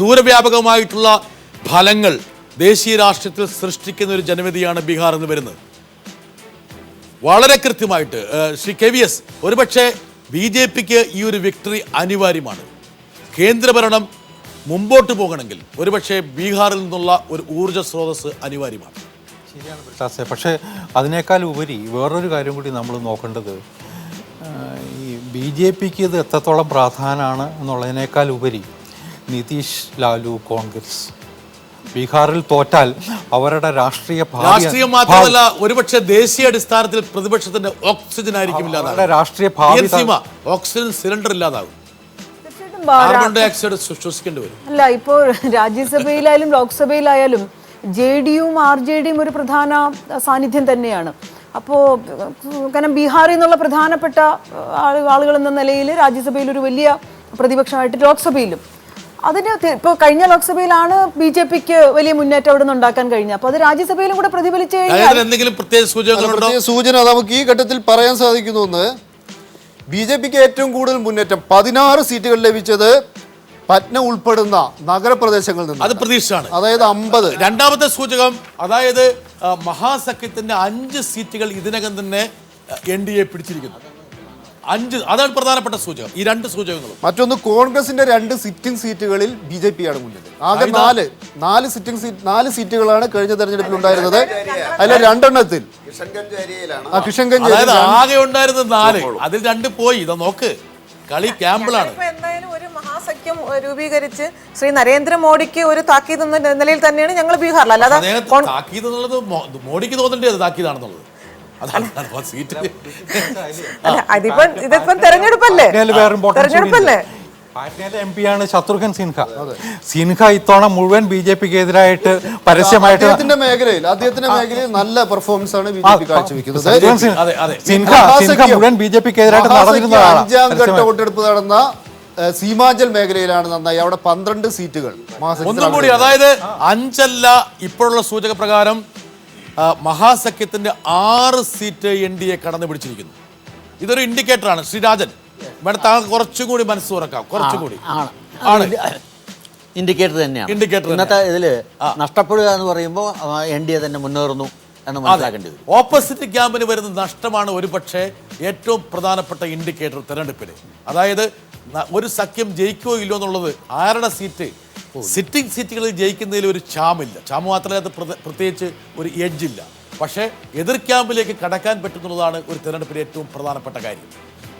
ദൂരവ്യാപകമായിട്ടുള്ള ഫലങ്ങൾ ദേശീയ രാഷ്ട്രീയത്തിൽ സൃഷ്ടിക്കുന്ന ഒരു ജനവിധിയാണ് ബീഹാറിൽ നിന്ന് വരുന്നത്. വളരെ കൃത്യമായിട്ട് ശ്രീ KVS, ഒരുപക്ഷെ BJPക്ക് ഈ ഒരു വിക്ടറി അനിവാര്യമാണ്. കേന്ദ്രഭരണം മുമ്പോട്ട് പോകണമെങ്കിൽ ഒരുപക്ഷെ ബീഹാറിൽ നിന്നുള്ള ഒരു ഊർജ്ജ സ്രോതസ് അനിവാര്യമാണ്. ശരിയാണ് ബിട്ടാസെ. പക്ഷേ അതിനേക്കാൾ ഉപരി വേറൊരു കാര്യം കൂടി നമ്മൾ നോക്കേണ്ടത്, ഈ BJPക്ക് ഇത് എത്രത്തോളം പ്രാധാന്യമാണ് എന്നുള്ളതിനേക്കാൾ ഉപരി നിതീഷ്, ലാലു, കോൺഗ്രസ് ബീഹാറിൽ തോറ്റാൽ അവരുടെ രാഷ്ട്രീയം മാത്രമല്ല, ഒരുപക്ഷെ ദേശീയ അടിസ്ഥാനത്തിൽ പ്രതിപക്ഷത്തിന്റെ ഓക്സിജൻ ആയിരിക്കും ഇല്ലാതാകും. രാഷ്ട്രീയ ഭാവി ഓക്സിജൻ സിലിണ്ടർ ഇല്ലാതാകും. തീർച്ചയായിട്ടും കാർബൺ ഡൈ ഓക്സൈഡ് ശ്വസിക്കേണ്ടി വരും. അല്ല, ഇപ്പോൾ രാജ്യസഭയിലായാലും ലോക്സഭയിലായാലും JDUവും RJDയും ഒരു പ്രധാന സാന്നിധ്യം തന്നെയാണ്. അപ്പോൾ കാരണം ബീഹാറിൽ നിന്നുള്ള പ്രധാനപ്പെട്ട ആളുകൾ എന്ന നിലയിൽ രാജ്യസഭയിൽ ഒരു വലിയ പ്രതിപക്ഷമായിട്ട് ലോക്സഭയിലും അതിന് ഇപ്പോൾ കഴിഞ്ഞ ലോക്സഭയിലാണ് BJPക്ക് വലിയ മുന്നേറ്റം അവിടെ നിന്ന് ഉണ്ടാക്കാൻ കഴിഞ്ഞത്. അപ്പോൾ അത് രാജ്യസഭയിലും കൂടെ പ്രതിഫലിച്ചു കഴിഞ്ഞാൽ എന്തെങ്കിലും പ്രത്യേക സൂചന നമുക്ക് ഈ ഘട്ടത്തിൽ പറയാൻ സാധിക്കുന്നു. BJPക്ക് ഏറ്റവും കൂടുതൽ മുന്നേറ്റം 16 സീറ്റുകൾ ലഭിച്ചത് പറ്റ്ന ഉൾപ്പെടുന്ന നഗരപ്രദേശങ്ങളിൽ നിന്ന്. അത് പ്രതീക്ഷയാണ്. അതായത് 50. രണ്ടാമത്തെ സൂചകം, അതായത് മഹാസഖ്യത്തിന്റെ 5 സീറ്റുകൾ ഇതിനകം തന്നെ NDA പിടിച്ചിരിക്കുന്നു. 5, അതാണ് പ്രധാനപ്പെട്ട സൂചകം. ഈ 2 സൂചകങ്ങളും. മറ്റൊന്ന്, കോൺഗ്രസിന്റെ 2 സിറ്റിംഗ് സീറ്റുകളിൽ BJP ആണ് മുന്നിൽ. ആകെ 4 സീറ്റുകളാണ് കഴിഞ്ഞ തെരഞ്ഞെടുപ്പിൽ ഉണ്ടായിരുന്നത്. അതിൽ 2 എണ്ണത്തിൽ കിഷൻഗഞ്ച് ആകെ ഉണ്ടായിരുന്നത് 4, അതിൽ 2 പോയി. ഇതാ നോക്ക്, കളി ക്യാമ്പിളാണ്. എന്തായാലും ഒരു മഹാസഖ്യം രൂപീകരിച്ച് ശ്രീ നരേന്ദ്രമോദിക്ക് ഒരു താക്കീത് എന്ന നിലയിൽ തന്നെയാണ് ഞങ്ങൾ ബീഹാറിൽ. അല്ലാതെ താക്കീത് എന്നുള്ളത് മോഡിക്ക് തോന്നേണ്ടത് താക്കീതാണെന്നുള്ളത്. അതാണ് സീറ്റ്. ഇതിപ്പം തെരഞ്ഞെടുപ്പല്ലേ? തെരഞ്ഞെടുപ്പല്ലേ? പാറ്റ്നയിലെ എം പി ആണ് ശത്രുഘ്ൻ സിൻഹ. സിൻഹ ഇത്തവണ മുഴുവൻ BJP ക്ക് എതിരായിട്ട് പരസ്യമായിട്ട് അദ്ദേഹത്തിന്റെ മേഖലയിൽ നല്ല പെർഫോമൻസ് ആണ് BJP കാഴ്ചവെക്കുന്നത്. സിൻഹ മുഴുവൻ BJP ക്ക് എതിരായിട്ട് നടന്നിരുന്നതാണ്. 5ാം ഘട്ട വോട്ടെടുപ്പ് നടന്ന സീമാഞ്ചൽ മേഖലയിലാണ് നന്നായി. അവിടെ 12 സീറ്റുകൾ ഒന്നും കൂടി, അതായത് 5 അല്ല, ഇപ്പോഴുള്ള സൂചക പ്രകാരം മഹാസഖ്യത്തിന്റെ 6 സീറ്റ് NDA കടന്നു പിടിച്ചിരിക്കുന്നു. ഇതൊരു ഇൻഡിക്കേറ്ററാണ്. ശ്രീരാജൻ വേണം താങ്കൾ കുറച്ചും കൂടി മനസ്സ് തുറക്കാം. കുറച്ചും കൂടി ഇൻഡിക്കേറ്റർ തന്നെയാണ്. ഇൻഡിക്കേറ്റർ ഇന്നത്തെ ഇതില് നഷ്ടപ്പെടുക എന്ന് പറയുമ്പോൾ NDA തന്നെ മുന്നേറുന്നു എന്ന് മനസ്സിലാക്കേണ്ടത്. ഓപ്പോസിറ്റ് ക്യാമ്പിന് വരുന്ന നഷ്ടമാണ് ഒരുപക്ഷെ ഏറ്റവും പ്രധാനപ്പെട്ട ഇൻഡിക്കേറ്റർ തെരഞ്ഞെടുപ്പിൽ. അതായത് ഒരു സഖ്യം ജയിക്കുകയോ ഇല്ലോ എന്നുള്ളത് ആരുടെ സീറ്റ്, സിറ്റിംഗ് സീറ്റുകളിൽ ജയിക്കുന്നതിൽ ഒരു ചാമില്ല. ചാമ് മാത്രമല്ല, അത് പ്രത്യേകിച്ച് ഒരു എഡ്ജില്ല. പക്ഷേ എതിർ ക്യാമ്പിലേക്ക് കടക്കാൻ പറ്റുന്നതാണ് ഒരു തെരഞ്ഞെടുപ്പിലെ ഏറ്റവും പ്രധാനപ്പെട്ട കാര്യം.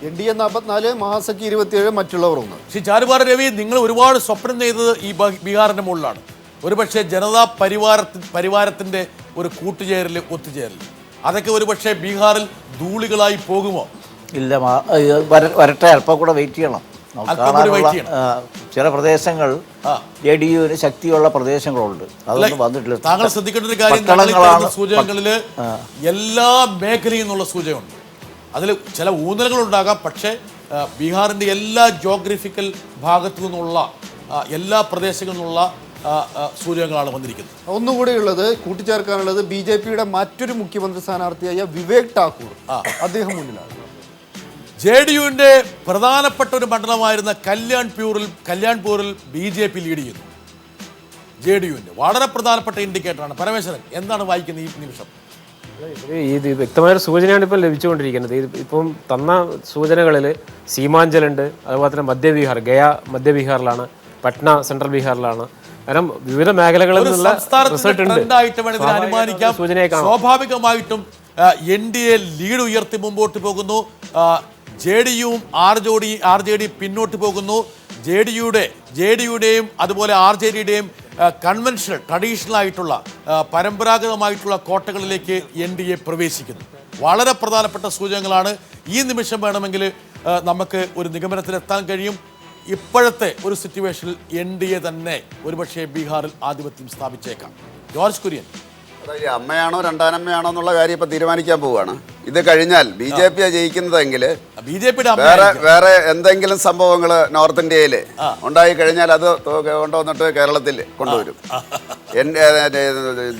NDA 44, മഹാസഖ്യ 27, മറ്റുള്ളവർ 1. ശ്രീ ചാരുപാറ രവി, നിങ്ങൾ ഒരുപാട് സ്വപ്നം ചെയ്തത് ഈ ബീഹാറിന്റെ മുകളിലാണ്. ഒരുപക്ഷെ ജനതാ പരിവാരത്തിന്റെ ഒരു കൂട്ടുചേരൽ, ഒത്തുചേരൽ, അതൊക്കെ ഒരുപക്ഷെ ബീഹാറിൽ ധൂളികളായി പോകുമോ? ഇല്ല, വരട്ടെ, അല്പം കൂടെ വെയിറ്റ് ചെയ്യണം. ചില പ്രദേശങ്ങൾ JDUവിന് ശക്തിയുള്ള പ്രദേശങ്ങളുണ്ട്, അതൊന്നും വന്നിട്ടില്ല. താങ്കൾ ശ്രദ്ധിക്കേണ്ട ഒരു കാര്യം, സൂചകങ്ങളില് എല്ലാ മേഖലയിൽ നിന്നുള്ള സൂചകമുണ്ട്. അതിൽ ചില ഊന്നലുകളുണ്ടാകാം, പക്ഷേ ബീഹാറിൻ്റെ എല്ലാ ജോഗ്രഫിക്കൽ ഭാഗത്തു നിന്നുള്ള എല്ലാ പ്രദേശങ്ങളിൽ നിന്നുള്ള സൂചകങ്ങളാണ് വന്നിരിക്കുന്നത്. ഒന്നുകൂടിയുള്ളത് കൂട്ടിച്ചേർക്കാനുള്ളത്, BJPയുടെ മറ്റൊരു മുഖ്യമന്ത്രി സ്ഥാനാർത്ഥിയായ വിവേക് ഠാക്കൂർ, അദ്ദേഹം മുന്നിലാണ്. JDUവിൻ്റെ പ്രധാനപ്പെട്ട ഒരു മണ്ഡലമായിരുന്ന കല്യാൺപൂരിൽ BJP ലീഡ് ചെയ്യുന്നു. JDUവിൻ്റെ വളരെ പ്രധാനപ്പെട്ട ഇൻഡിക്കേറ്ററാണ്. പരമേശ്വരൻ, എന്താണ് വായിക്കുന്നത് ഈ നിമിഷം? ഇത് വ്യക്തമായൊരു സൂചനയാണ് ഇപ്പോൾ ലഭിച്ചുകൊണ്ടിരിക്കുന്നത്. ഇപ്പം തന്ന സൂചനകളിൽ സീമാഞ്ചലുണ്ട്, അതുപോലെ തന്നെ മധ്യബീഹാർ, ഗയ മധ്യബീഹാറിലാണ്, പട്ന സെൻട്രൽ ബീഹാറിലാണ്. കാരണം വിവിധ മേഖലകളിൽ നിന്നുള്ള റിസൾട്ട് ഉണ്ട്. സ്വാഭാവികമായിട്ടും NDA ലീഡ് ഉയർത്തി മുമ്പോട്ട് പോകുന്നു. JDUവും RJD പിന്നോട്ട് പോകുന്നു. JDUയുടെയും അതുപോലെ RJDയുടെയും കൺവെൻഷണൽ ട്രഡീഷണൽ ആയിട്ടുള്ള പരമ്പരാഗതമായിട്ടുള്ള കോട്ടകളിലേക്ക് NDA പ്രവേശിക്കുന്നു. വളരെ പ്രധാനപ്പെട്ട സൂചകങ്ങളാണ്. ഈ നിമിഷം വേണമെങ്കിൽ നമുക്ക് ഒരു നിഗമനത്തിലെത്താൻ കഴിയും. ഇപ്പോഴത്തെ ഒരു സിറ്റുവേഷനിൽ NDA തന്നെ ഒരുപക്ഷെ ബീഹാറിൽ ആധിപത്യം സ്ഥാപിച്ചേക്കാം. ജോർജ് കുര്യൻ, അതായത് അമ്മയാണോ രണ്ടാനമ്മയാണോ എന്നുള്ള കാര്യം ഇപ്പൊ തീരുമാനിക്കാൻ പോവുകയാണ്. ഇത് കഴിഞ്ഞാൽ BJP ജയിക്കുന്നതെങ്കിൽ വേറെ എന്തെങ്കിലും സംഭവങ്ങൾ നോർത്ത് ഇന്ത്യയിൽ ഉണ്ടായി കഴിഞ്ഞാൽ അത് കൊണ്ടുവന്നിട്ട് കേരളത്തിൽ കൊണ്ടുവരും.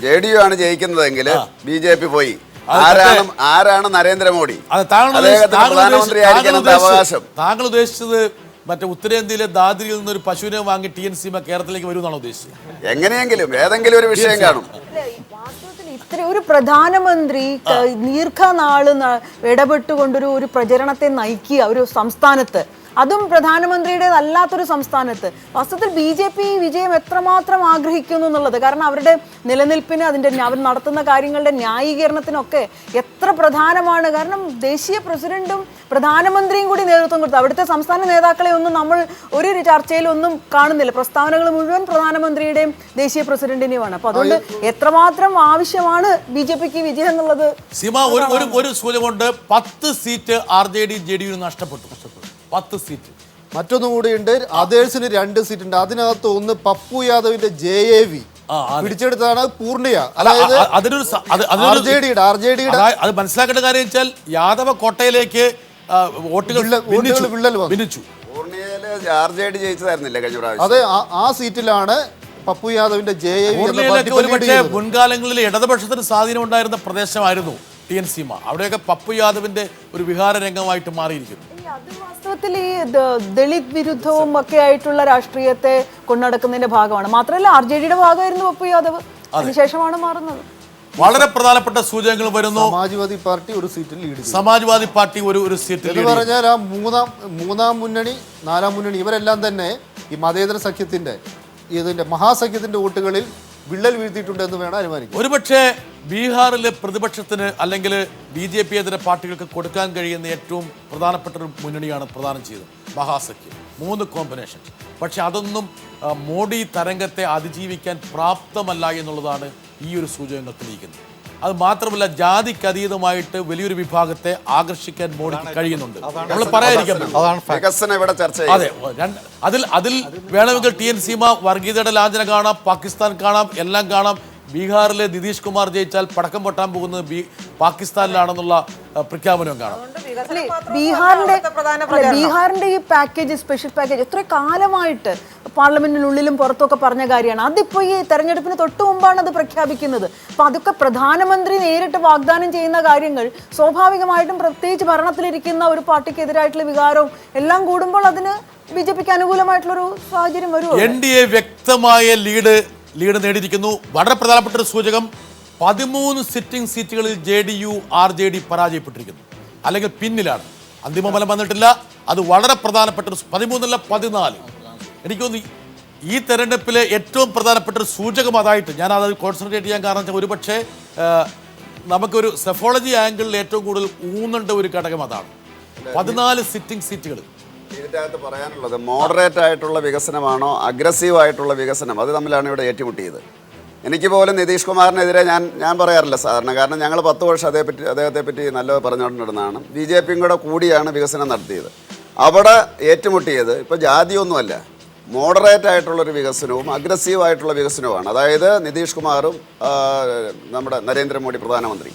JDU ആണ് ജയിക്കുന്നതെങ്കിൽ BJP പോയി. ആരാണ് നരേന്ദ്രമോദി? അദ്ദേഹത്തിന് പ്രധാനമന്ത്രിയായിരിക്കാൻ അവകാശം. താങ്കൾ ഉദ്ദേശിച്ചത് മറ്റേ ഉത്തരേന്ത്യയിലെ ദാദ്രിയിൽ നിന്നൊരു പശുവിനെ വാങ്ങി TNC കേരളത്തിലേക്ക് വരുമെന്നാണ് ഉദ്ദേശിച്ചത്? എങ്ങനെയെങ്കിലും ഏതെങ്കിലും ഒരു വിഷയം കാണും. ഇത്ര ഒരു പ്രധാനമന്ത്രി ദീർഘനാള് ഇടപെട്ടുകൊണ്ടൊരു ഒരു പ്രചരണത്തെ നയിക്കുക ഒരു സംസ്ഥാനത്ത്, അതും പ്രധാനമന്ത്രിയുടേതല്ലാത്തൊരു സംസ്ഥാനത്ത്. വാസ്തവത്തിൽ BJP വിജയം എത്രമാത്രം ആഗ്രഹിക്കുന്നു എന്നുള്ളത്, കാരണം അവരുടെ നിലനിൽപ്പിന് അവർ നടത്തുന്ന കാര്യങ്ങളുടെ ന്യായീകരണത്തിനൊക്കെ എത്ര പ്രധാനമാണ്. കാരണം ദേശീയ പ്രസിഡന്റും പ്രധാനമന്ത്രിയും കൂടി നേതൃത്വം കൊടുത്തു. അവിടുത്തെ സംസ്ഥാന നേതാക്കളെ ഒന്നും നമ്മൾ ഒരു ചർച്ചയിലൊന്നും കാണുന്നില്ല. പ്രസ്താവനകൾ മുഴുവൻ പ്രധാനമന്ത്രിയുടെയും ദേശീയ പ്രസിഡന്റിന്റെയുമാണ്. അപ്പൊ അതുകൊണ്ട് എത്രമാത്രം ആവശ്യമാണ് BJPക്ക് വിജയം എന്നുള്ളത്. സീമ, ഒരു സൂചന കൊണ്ട് 10 സീറ്റ് RJD JDU നഷ്ടപ്പെട്ടു. 10 സീറ്റ്. മറ്റൊന്നുകൂടിയുണ്ട്, അതേഴ്സിന് 2 സീറ്റ് ഉണ്ട്. അതിനകത്ത് ഒന്ന് പപ്പു യാദവിന്റെ JAV പിടിച്ചെടുത്താണ് പൂർണിയ. അതായത് അത് മനസ്സിലാക്കേണ്ട കാര്യം വെച്ചാൽ യാദവ കോട്ടയിലേക്ക് വോട്ടുകൾ ഭിന്നിച്ചു. RJD ജയിച്ചതായിരുന്നില്ല കഴിഞ്ഞ പ്രാവശ്യം. അതെ, ആ സീറ്റിലാണ് പപ്പു യാദവിന്റെ JAV. മുൻകാലങ്ങളിൽ ഇടതുപക്ഷത്തിന് സ്വാധീനം ഉണ്ടായിരുന്ന പ്രദേശമായിരുന്നു TNC. അവിടെയൊക്കെ പപ്പു യാദവിന്റെ ഒരു വിഹാര രംഗമായിട്ട് മാറിയിരിക്കുന്നു. അത് വാസ്തവത്തിൽ ഈ ദളിത് വിരുദ്ധവും ഒക്കെ ആയിട്ടുള്ള രാഷ്ട്രീയത്തെ കൊണ്ടുനടക്കുന്നതിന്റെ ഭാഗമാണ്. മാത്രമല്ല RJDയുടെ ഭാഗമായിരുന്നു പപ്പു യാദവ്, അതിനുശേഷമാണ് മാറുന്നത്. വളരെ പ്രധാനപ്പെട്ട സൂചകങ്ങൾ വരുന്നു. സമാജ്വാദി പാർട്ടി ഒരു സീറ്റിൽ ലീഡ്. സമാജ്വാദി പാർട്ടി ഒരു സീറ്റിൽ എന്ന് പറഞ്ഞാൽ ആ മൂന്നാം മുന്നണി, 4ാം മുന്നണി, ഇവരെല്ലാം തന്നെ ഈ മതേതര സഖ്യത്തിന്റെ മഹാസഖ്യത്തിന്റെ വോട്ടുകളിൽ വിള്ളൽ വീഴ്ത്തിയിട്ടുണ്ട് എന്ന് വേണം അനുമാനിക്കാം. ഒരുപക്ഷെ ബീഹാറിലെ പ്രതിപക്ഷത്തിന് അല്ലെങ്കിൽ BJP ഇതര പാർട്ടികൾക്ക് കൊടുക്കാൻ കഴിയുന്ന ഏറ്റവും പ്രധാനപ്പെട്ട ഒരു മുന്നണിയാണ് പ്രദാനം ചെയ്തത് മഹാസഖ്യം. 3 കോമ്പിനേഷൻ. പക്ഷെ അതൊന്നും മോഡി തരംഗത്തെ അതിജീവിക്കാൻ പ്രാപ്തമല്ല എന്നുള്ളതാണ് ഈ ഒരു സൂചകങ്ങൾ തെളിയിക്കുന്നത്. അത് മാത്രമല്ല ജാതിക്ക് അതീതമായിട്ട് വലിയൊരു വിഭാഗത്തെ ആകർഷിക്കാൻ മോഡിക്ക് കഴിയുന്നുണ്ട്. നമ്മൾ പറയാതിരിക്കാൻ പറ്റില്ല. വികസനം ഇവിടെ ചർച്ച അതെ, അതിൽ വേണമെങ്കിൽ TN സീമ വർഗീയതയുടെ ലാഞ്ചന കാണാം, പാകിസ്ഥാൻ കാണാം, എല്ലാം കാണാം. ബീഹാറിലെ നിതീഷ് കുമാർ ജയിച്ചാൽ പടക്കം പൊട്ടാൻ പോകുന്നത് പാകിസ്ഥാനിലാണെന്നുള്ള പ്രഖ്യാപനവും കാണാം. ബീഹാറിന്റെ ഈ പാക്കേജ്, സ്പെഷ്യൽ പാക്കേജ് എത്ര കാലമായിട്ട് പാർലമെന്റിനുള്ളിലും പുറത്തൊക്കെ പറഞ്ഞ കാര്യമാണ്. അതിപ്പോ ഈ തെരഞ്ഞെടുപ്പിന് തൊട്ട് മുമ്പാണ് അത് പ്രഖ്യാപിക്കുന്നത്. അപ്പൊ അതൊക്കെ പ്രധാനമന്ത്രി നേരിട്ട് വാഗ്ദാനം ചെയ്യുന്ന കാര്യങ്ങൾ സ്വാഭാവികമായിട്ടും പ്രത്യേകിച്ച് ഭരണത്തിലിരിക്കുന്ന ഒരു പാർട്ടിക്കെതിരായിട്ടുള്ള വികാരവും എല്ലാം കൂടുമ്പോൾ അതിന് BJPക്ക് അനുകൂലമായിട്ടുള്ളൊരു സാഹചര്യം വരുമോ? NDA വ്യക്തമായ ലീഡ് നേടിയിരിക്കുന്നു. വളരെ പ്രധാനപ്പെട്ട ഒരു സൂചകം 13 സിറ്റിംഗ് സീറ്റുകളിൽ JDU RJD പരാജയപ്പെട്ടിരിക്കുന്നു, അല്ലെങ്കിൽ പിന്നിലാണ്. അന്തിമ ഫലം വന്നിട്ടില്ല. അത് വളരെ പ്രധാനപ്പെട്ട 13 14. എനിക്ക് തോന്നുന്നു ഈ തെരഞ്ഞെടുപ്പിലെ ഏറ്റവും പ്രധാനപ്പെട്ട ഒരു സൂചകം അതായിട്ട് ഞാൻ അത് കോൺസെൻട്രേറ്റ് ചെയ്യാൻ കാരണം വെച്ചാൽ ഒരുപക്ഷെ നമുക്കൊരു സെഫോളജി ആംഗിളിൽ ഏറ്റവും കൂടുതൽ ഊന്നേണ്ട ഒരു ഘടകം അതാണ്. 14 സിറ്റിംഗ് സീറ്റുകൾ. ഇതിൻ്റെ അകത്ത് പറയാനുള്ളത് മോഡറേറ്റ് ആയിട്ടുള്ള വികസനമാണോ അഗ്രസീവ് ആയിട്ടുള്ള വികസനം, അത് തമ്മിലാണ് ഇവിടെ ഏറ്റുമുട്ടിയത്. എനിക്ക് പോലും നിതീഷ് കുമാറിനെതിരെ ഞാൻ പറയാറില്ല സാധാരണ, കാരണം ഞങ്ങൾ 10 വർഷം അദ്ദേഹത്തെ പറ്റി നല്ലത് പറഞ്ഞുകൊണ്ടിരുന്നതാണ്. BJPയും കൂടെ കൂടിയാണ് വികസനം നടത്തിയത്. അവിടെ ഏറ്റുമുട്ടിയത് ഇപ്പോൾ ജാതിയൊന്നുമല്ല, മോഡറേറ്റ് ആയിട്ടുള്ളൊരു വികസനവും അഗ്രസീവ് ആയിട്ടുള്ള വികസനവുമാണ്. അതായത് നിതീഷ് കുമാറും നമ്മുടെ നരേന്ദ്രമോദി പ്രധാനമന്ത്രി.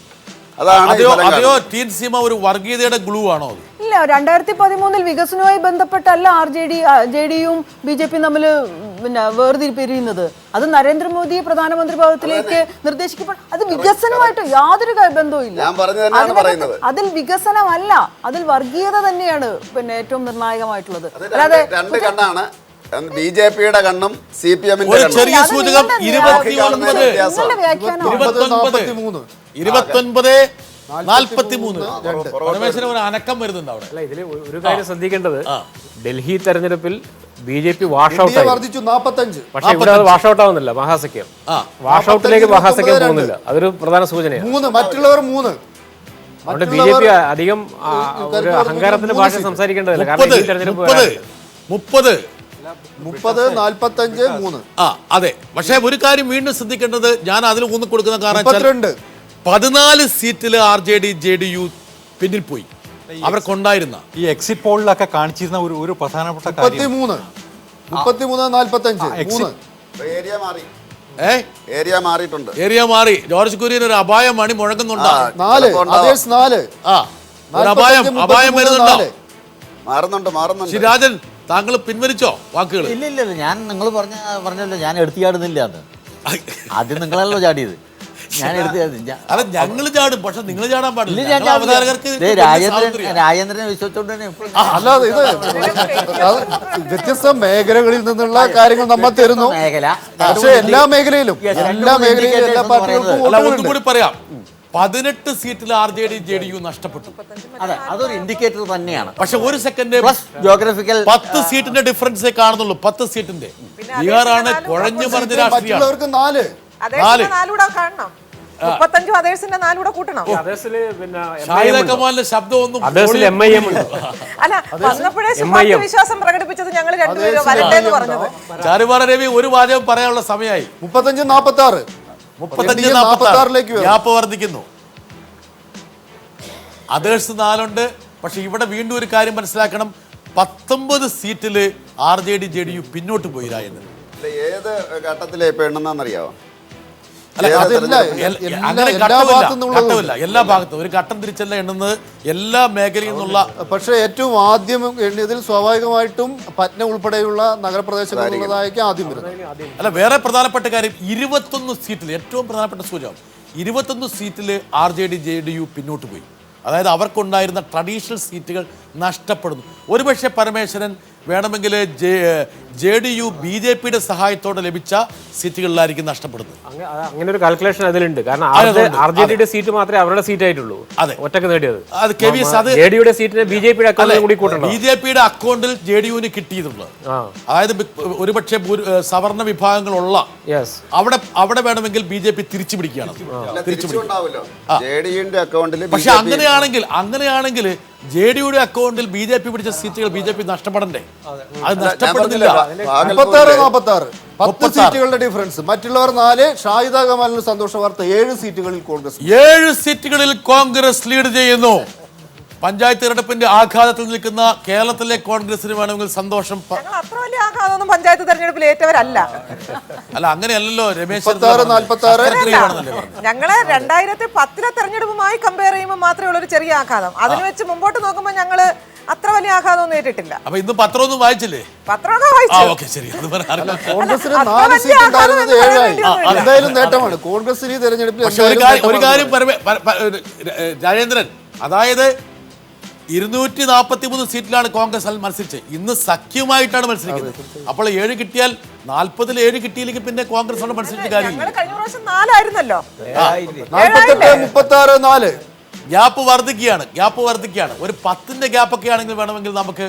അതാണ് അതെയോ TN സീമ ഒരു വർഗീയതയുടെ ഗ്ലൂ ആണോ? ഇല്ല, 2013 വികസനവുമായി ബന്ധപ്പെട്ടല്ല JDUവും BJPയും തമ്മിൽ പിന്നെ വേർതിരിപ്പിരിയുന്നത്. അത് നരേന്ദ്രമോദിയെ പ്രധാനമന്ത്രി പദത്തിലേക്ക് നിർദ്ദേശിക്കപ്പോൾ അത് വികസനമായിട്ട് യാതൊരു ബന്ധവും ഇല്ല. അതിൽ വികസനമല്ല, അതിൽ വർഗീയത തന്നെയാണ് പിന്നെ ഏറ്റവും നിർണായകമായിട്ടുള്ളത്. അല്ലാതെ BJPയുടെ കണ്ണും CPMന്റെ ഒരു ചെറിയ സൂചകം 29-43 പരമേശ്വരൻ ഒരു അനക്കം വരുന്നുണ്ട് അവിടെ. അല്ല, ഇതിൽ ഒരു കാര്യം ശ്രദ്ധിക്കേണ്ടത്, ഡൽഹി തെരഞ്ഞെടുപ്പിൽ BJP വാഷ് ഔട്ട് ആയി, പക്ഷെ ഇവിടെ അത് വാഷ് ഔട്ട് ആവുന്നില്ല. മഹാസഖ്യം വാഷ് ഔട്ടിലേക്ക് മഹാസഖ്യം പോകുന്നില്ല. അതൊരു പ്രധാന സൂചനയാണ്. മറ്റുള്ളവർ 3. അതുകൊണ്ട് BJP അധികം ഒരു അഹങ്കാരത്തിന്റെ ഭാഷ സംസാരിക്കേണ്ടതില്ല. കാരണം ഈ തെരഞ്ഞെടുപ്പ് 30 45 3. അതെ. പക്ഷേ ഒരു കാര്യം വീണ്ടും ശ്രദ്ധിക്കേണ്ടത്, ഞാൻ അതിൽ ഊന്നി കൊടുക്കുന്ന കാരണം 14 സീറ്റിൽ RJD JDU പിന്നിൽ പോയി. അവർക്കുണ്ടായിരുന്ന ഈ എക്സിറ്റ് പോളിലൊക്കെ കാണിച്ചിരുന്ന ഒരു പ്രധാനപ്പെട്ട കാര്യം 33-45 ഏരിയ മാറി. ജോർജ് കുര്യൻ ഒരു അപായമാണ് മുഴങ്ങുന്നുണ്ടോ? 4 അപായം വരുന്നുണ്ടോ? മാറുന്നുണ്ട്. രാജൻ, താങ്കൾ പിൻവലിച്ചോ വാക്കുകൾ? ഇല്ല, ഞാൻ നിങ്ങൾ പറഞ്ഞല്ലോ, ഞാൻ എടുത്തു ചാടുന്നില്ല. അത് ആദ്യം നിങ്ങളല്ലോ ചാടിയത്, ഞാൻ അല്ല, ഞങ്ങൾ ചാടും, പക്ഷെ നിങ്ങൾ ചാടാൻ പാടില്ല. രാജേന്ദ്രനെ വിശ്വസിച്ചോണ്ട് തന്നെ അല്ലാതെ ഇത് വ്യത്യസ്ത മേഖലകളിൽ നിന്നുള്ള കാര്യങ്ങൾ നമ്മൾ തരുന്നു. പക്ഷേ എല്ലാ മേഖലയിലും എല്ലാ പാർട്ടികൾക്കും ഒന്നുകൂടി പറയാം, 18 സീറ്റിൽ RJD JDU നഷ്ടപ്പെട്ടു. അതെ, അതൊരു ഇൻഡിക്കേറ്റർ തന്നെയാണ്. പക്ഷെ ഒരു സെക്കൻഡ് ജോഗ്രഫിക്കൽ 10 സീറ്റിന്റെ ഡിഫറൻസേ കാണുന്നുള്ളൂ. 10 സീറ്റിന്റെ. ബീഹാറാണ് കുഴഞ്ഞു പറഞ്ഞ രാഷ്ട്രീയം. 4 കാണണം. 35 അതേഴ്സിന്റെ 4 കൂട്ടണം. ഷാഹിദ കമാലിന്റെ ശബ്ദം ഒന്നും MIM ഉണ്ട്. അല്ല, വന്നപ്പോഴേ വിശ്വാസം പ്രകടിപ്പിച്ചത് ഞങ്ങൾ രണ്ടുപേരും വരട്ടെന്ന് പറഞ്ഞത്. ചാരുപാറ രവി, ഒരു വാചകം പറയാനുള്ള സമയമായി. 35-46 ഗ്യാപ്പ് വർദ്ധിക്കുന്നു. അതേഴ്സ് 4 ഉണ്ട്. പക്ഷെ ഇവിടെ വീണ്ടും ഒരു കാര്യം മനസ്സിലാക്കണം, 19 സീറ്റില് RJD JDU പിന്നോട്ട് പോയി. ഏത് ഘട്ടത്തിലെ ഇപ്പൊ എണ്ണെന്നറിയാവോ? അങ്ങനെ ഘട്ടമില്ല. എല്ലാ ഭാഗത്തും ഒരു ഘട്ടം തിരിച്ചല്ല എണ്ണുന്നത്, എല്ലാ മേഖലയിൽ നിന്നുള്ള. പക്ഷേ ഏറ്റവും ആദ്യം എണ്ണിയതിൽ സ്വാഭാവികമായിട്ടും പറ്റ്ന ഉൾപ്പെടെയുള്ള നഗരപ്രദേശങ്ങളിലുള്ളതായിരിക്കും ആദ്യം വരുന്നത്. അല്ല, വേറെ പ്രധാനപ്പെട്ട കാര്യം 21 സീറ്റിൽ ഏറ്റവും പ്രധാനപ്പെട്ട സൂചകം 21 സീറ്റിൽ RJD JDU പിന്നോട്ട് പോയി. അതായത് അവർക്കുണ്ടായിരുന്ന ട്രഡീഷണൽ സീറ്റുകൾ നഷ്ടപ്പെടുന്നു. ഒരുപക്ഷെ പരമേശ്വരൻ വേണമെങ്കിൽ JDU BJPയുടെ സഹായത്തോടെ ലഭിച്ച സീറ്റുകളിലായിരിക്കും നഷ്ടപ്പെടുന്നത്. അങ്ങനെ ഒരു കാൽക്കുലേഷൻ അതിലുണ്ട്. കാരണം RJDയുടെ സീറ്റ് മാത്രമേ അവരുടെ സീറ്റ് ആയിട്ടുള്ളൂ, ഒറ്റക്ക് നേടിയത്. JDUയുടെ സീറ്റിന് BJPയുടെ അക്കൗണ്ടിൽ കൂടി കൂട്ടണം. BJPയുടെ അക്കൗണ്ടിൽ JDUവിന് കിട്ടിയിട്ടുള്ളത്. അതായത് ഒരുപക്ഷെ സവർണ വിഭാഗങ്ങളുള്ള അവിടെ വേണമെങ്കിൽ BJP തിരിച്ചു പിടിക്കുകയാണ്. പക്ഷെ അങ്ങനെയാണെങ്കിൽ JDU-യുടെ അക്കൗണ്ടിൽ BJP പിടിച്ച സീറ്റുകൾ BJP നഷ്ടപ്പെടണ്ടേ? അത് നഷ്ടപ്പെടുന്നില്ല. 46-46 10 സീറ്റുകളുടെ ഡിഫറൻസ്. മറ്റുള്ളവർ 4. ഷാഹിദ കമാലിന് സന്തോഷ വാർത്ത 7 സീറ്റുകളിൽ കോൺഗ്രസ് 7 സീറ്റുകളിൽ കോൺഗ്രസ് ലീഡ് ചെയ്യുന്നു. പഞ്ചായത്ത് തെരഞ്ഞെടുപ്പിന്റെ ആഘാതത്തിൽ നിൽക്കുന്ന കേരളത്തിലെ കോൺഗ്രസിന് വേണമെങ്കിൽ സന്തോഷം. ഞങ്ങൾ അത്ര വലിയ ആഘാതമൊന്നും പഞ്ചായത്ത് തെരഞ്ഞെടുപ്പിൽ ഏറ്റവരല്ല. അല്ല, അങ്ങനെയല്ലോ രമേശ്. 46-46 ഞങ്ങള് 2010 തെരഞ്ഞെടുപ്പുമായി കമ്പയർ ചെയ്യുമ്പോൾ മാത്രമേ ഉള്ളൂ ഒരു ചെറിയ ആഘാതം. അതിന് വെച്ച് മുമ്പോട്ട് നോക്കുമ്പോൾ ഞങ്ങള് അത്ര വലിയ ആഘാതമൊന്നും ഏറ്റിട്ടില്ല. അപ്പൊ ഇന്ന് പത്രമൊന്നും വായിച്ചില്ലേ? പത്രമൊക്കെ വായിച്ചു. ഓക്കെ, ശരി. അത് പറയാറില്ല. കോൺഗ്രസിന് 4 സീറ്റ് ഉണ്ടായിരുന്നത് 7 ആയി. എന്തായാലും നേട്ടമാണ് കോൺഗ്രസിന് ഈ തെരഞ്ഞെടുപ്പിൽ. പക്ഷെ ഒരു കാര്യം രാജേന്ദ്രൻ, അതായത് 243 സീറ്റിലാണ് കോൺഗ്രസ് മത്സരിച്ചത്. ഇന്ന് സഖ്യമായിട്ടാണ് മത്സരിക്കുന്നത്. അപ്പോൾ 7 കിട്ടിയാൽ 40-ൽ 7 കിട്ടിയില്ലെങ്കിൽ പിന്നെ കോൺഗ്രസ് കൊണ്ട് മത്സരിച്ച കാര്യമില്ല. ഞങ്ങൾ കഴിഞ്ഞ പ്രാവശ്യം 4 ആയിരുന്നല്ലോ. 48-36-4 ഗ്യാപ്പ് വർദ്ധിക്കുകയാണ്. ഒരു 10ന്റെ ഗ്യാപ്പൊക്കെ ആണെങ്കിൽ വേണമെങ്കിൽ നമുക്ക്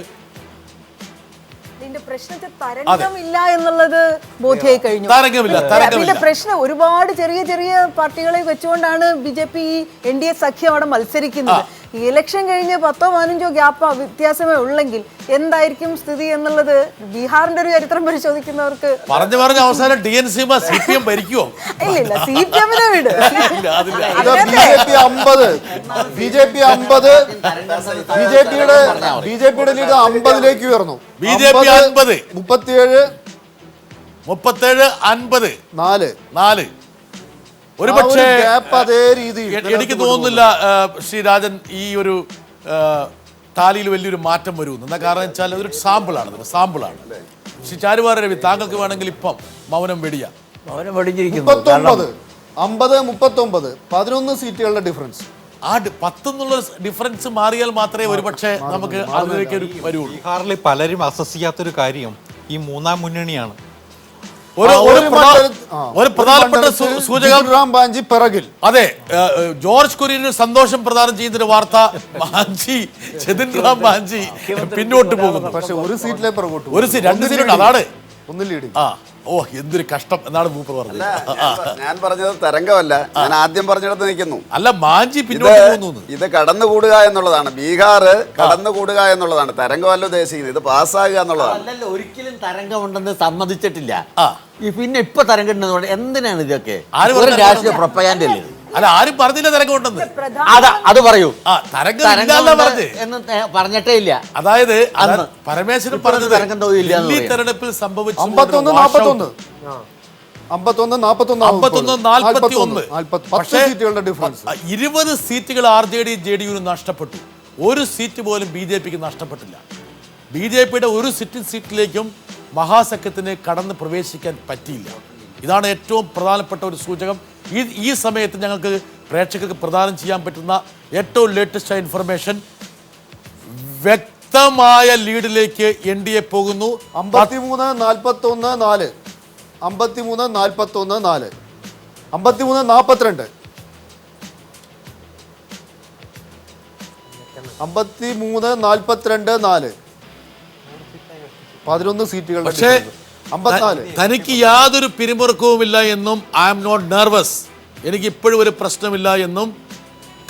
ഇതിന്റെ പ്രശ്നത്തെ തരംഗമില്ല എന്നുള്ളത് ബോധ്യമായി കഴിഞ്ഞു. തരംഗമില്ല. പിന്നെ പ്രശ്നം ഒരുപാട് ചെറിയ ചെറിയ പാർട്ടികളെ വെച്ചുകൊണ്ടാണ് BJP NDA സഖ്യം അവിടെ മത്സരിക്കുന്നത്. ഈ ഇലക്ഷൻ കഴിഞ്ഞ് 10-15 ഗ്യാപ്പ് വ്യത്യാസമേ ഉള്ളെങ്കിൽ എന്തായിരിക്കും സ്ഥിതി എന്നുള്ളത് ബീഹാറിന്റെ ഒരു ചരിത്രം പരിശോധിക്കുന്നവർക്ക് പറഞ്ഞ അവസാനം DNC CPM ഭരിക്കുമോ? ഇല്ല, CPM-നെ വിട്. BJP 50 BJPയുടെ ലീഡ് 50-ലേക്ക് ഉയർന്നു. BJP 50 37 50 4. ഒരു ആ പക്ഷേ ഒരു ഗ്യാപ്പ് അതേ രീതിയിൽ എനിക്ക് തോന്നുന്നില്ല ശ്രീ രാജൻ ഈ ഒരു താലിയിൽ വലിയൊരു മാറ്റം വരുമെന്ന്. എന്താ കാരണം വെച്ചാൽ അതൊരു സാമ്പിളാണ്. ശ്രീ ചാരുവാര രവി, താങ്കൾക്ക് വേണമെങ്കിൽ ഇപ്പം മൗനം വെടിയാം. മൗനം വെടിഞ്ഞിരിക്കുന്നു. 39 50 39 11 സീറ്റുകളുടെ ഡിഫറൻസ്. ആ 10 എന്നുള്ള ഡിഫറൻസ് മാറിയാൽ മാത്രമേ ഒരുപക്ഷെ നമുക്ക് അതിലേക്ക് വരുള്ളൂ. ബീഹാറിൽ പലരും അസസ് ചെയ്യാത്തൊരു കാര്യം ഈ മൂന്നാം മുന്നണിയാണ്. ഒരു പ്രധാനപ്പെട്ട സൂചകം ബാഞ്ചി പിറകിൽ. അതെ, ജോർജ് കുര്യന് സന്തോഷം പ്രദാനം ചെയ്യുന്നൊരു വാർത്ത, ജതിൻ റാം മാഞ്ചി പിന്നോട്ട് പോകുന്നു. പക്ഷെ ഒരു സീറ്റിലെ പിറകോട്ട്, 2 സീറ്റുണ്ട്. അതാണ് ഒന്ന് ലീഡിങ്. എന്തൊരു കഷ്ടം എന്നാണ് മൂപ്പർ പറഞ്ഞത്. ഞാൻ പറഞ്ഞത് തരംഗമല്ല, ഞാൻ ആദ്യം പറഞ്ഞിടത്ത് നിൽക്കുന്നു. അല്ല, മാഞ്ചി പിന്നോട്ട് പോകുന്നു. ഇത് കടന്നുകൂടുക എന്നുള്ളതാണ്. ബീഹാർ കടന്നുകൂടുക എന്നുള്ളതാണ്. തരംഗമല്ല ഉദ്ദേശിക്കുന്നത്, ഇത് പാസ്സാകുക എന്നുള്ളതാണ്. അല്ലല്ലോ, ഒരിക്കലും തരംഗമുണ്ടെന്ന് സമ്മതിച്ചിട്ടില്ല. പിന്നെ ഇപ്പൊ തരംഗം ഉണ്ടെന്ന് എന്തിനാണ് ഇതൊക്കെ? ഒരു രാഷ്ട്രീയ പ്രൊപ്പഗാൻഡ അല്ലേ? അല്ല, ആരും പറഞ്ഞില്ല തരംഗമുണ്ടെന്ന്. അത് പറയൂ. തരംഗം എന്ന് പറഞ്ഞിട്ടേ ഇല്ല. അതായത് പരമേശ്വരൻ പറഞ്ഞത് ദില്ലി തെരഞ്ഞെടുപ്പിൽ സംഭവിച്ചു 51-41 പക്ഷേ 20 സീറ്റുകൾ RJD JDU-ന് നഷ്ടപ്പെട്ടു. ഒരു സീറ്റ് പോലും BJP-ക്ക് നഷ്ടപ്പെട്ടില്ല. BJP-യുടെ ഒരു സീറ്റിലേക്കും മഹാസഖ്യത്തിന് കടന്ന് പ്രവേശിക്കാൻ പറ്റിയില്ല. ഇതാണ് ഏറ്റവും പ്രധാനപ്പെട്ട ഒരു സൂചകം. ഈ സമയത്ത് ഞങ്ങൾക്ക് പ്രേക്ഷകർക്ക് പ്രദാനം ചെയ്യാൻ പറ്റുന്ന ഏറ്റവും ലേറ്റസ്റ്റ് ഇൻഫർമേഷൻ, വ്യക്തമായ ലീഡിലേക്ക് NDA പോകുന്നു. 53-41-4 53-41-4 53-42 53-42-4 11 സീറ്റുകൾ. പക്ഷേ തനിക്ക് യാതൊരു പിരിമുറുക്കവുമില്ല എന്നും, ഐ ആം നോട്ട് നെർവസ്, എനിക്ക് ഇപ്പോഴും ഒരു പ്രശ്നമില്ല എന്നും,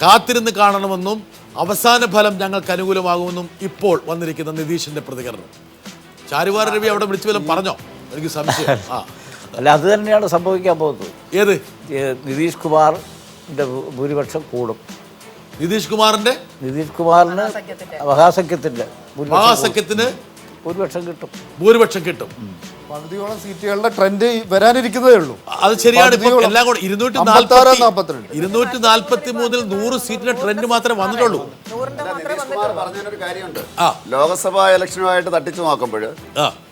കാത്തിരുന്ന് കാണണമെന്നും, അവസാന ഫലം ഞങ്ങൾക്ക് അനുകൂലമാകുമെന്നും ഇപ്പോൾ വന്നിരിക്കുന്ന നിതീഷിന്റെ പ്രതികരണം. ചാരുവാര രവി അവിടെ വിളിച്ചു വല്ലതും പറഞ്ഞോ? എനിക്ക് സംശയം. അല്ല, അത് തന്നെയാണ് സംഭവിക്കാൻ പോകുന്നത്. ഏത്? നിതീഷ് കുമാറിന്റെ ഭൂരിപക്ഷം കൂടും. നിതീഷ് കുമാറിന് മഹാസഖ്യത്തിന്റെ ഭൂരിപക്ഷം കിട്ടും. പകുതിയോളം സീറ്റുകളുടെ ട്രെൻഡ് വരാനിരിക്കുന്നതേ ഉള്ളൂ. അത് ശരിയാണ്. എല്ലാം കൂടെ 243-ൽ 100 സീറ്റിന്റെ ട്രെൻഡ് മാത്രമേ വന്നിട്ടുള്ളൂ. പറഞ്ഞൊരു കാര്യമുണ്ട്. ലോക്സഭാ ഇലക്ഷനുമായിട്ട് തട്ടിച്ചു നോക്കുമ്പോൾ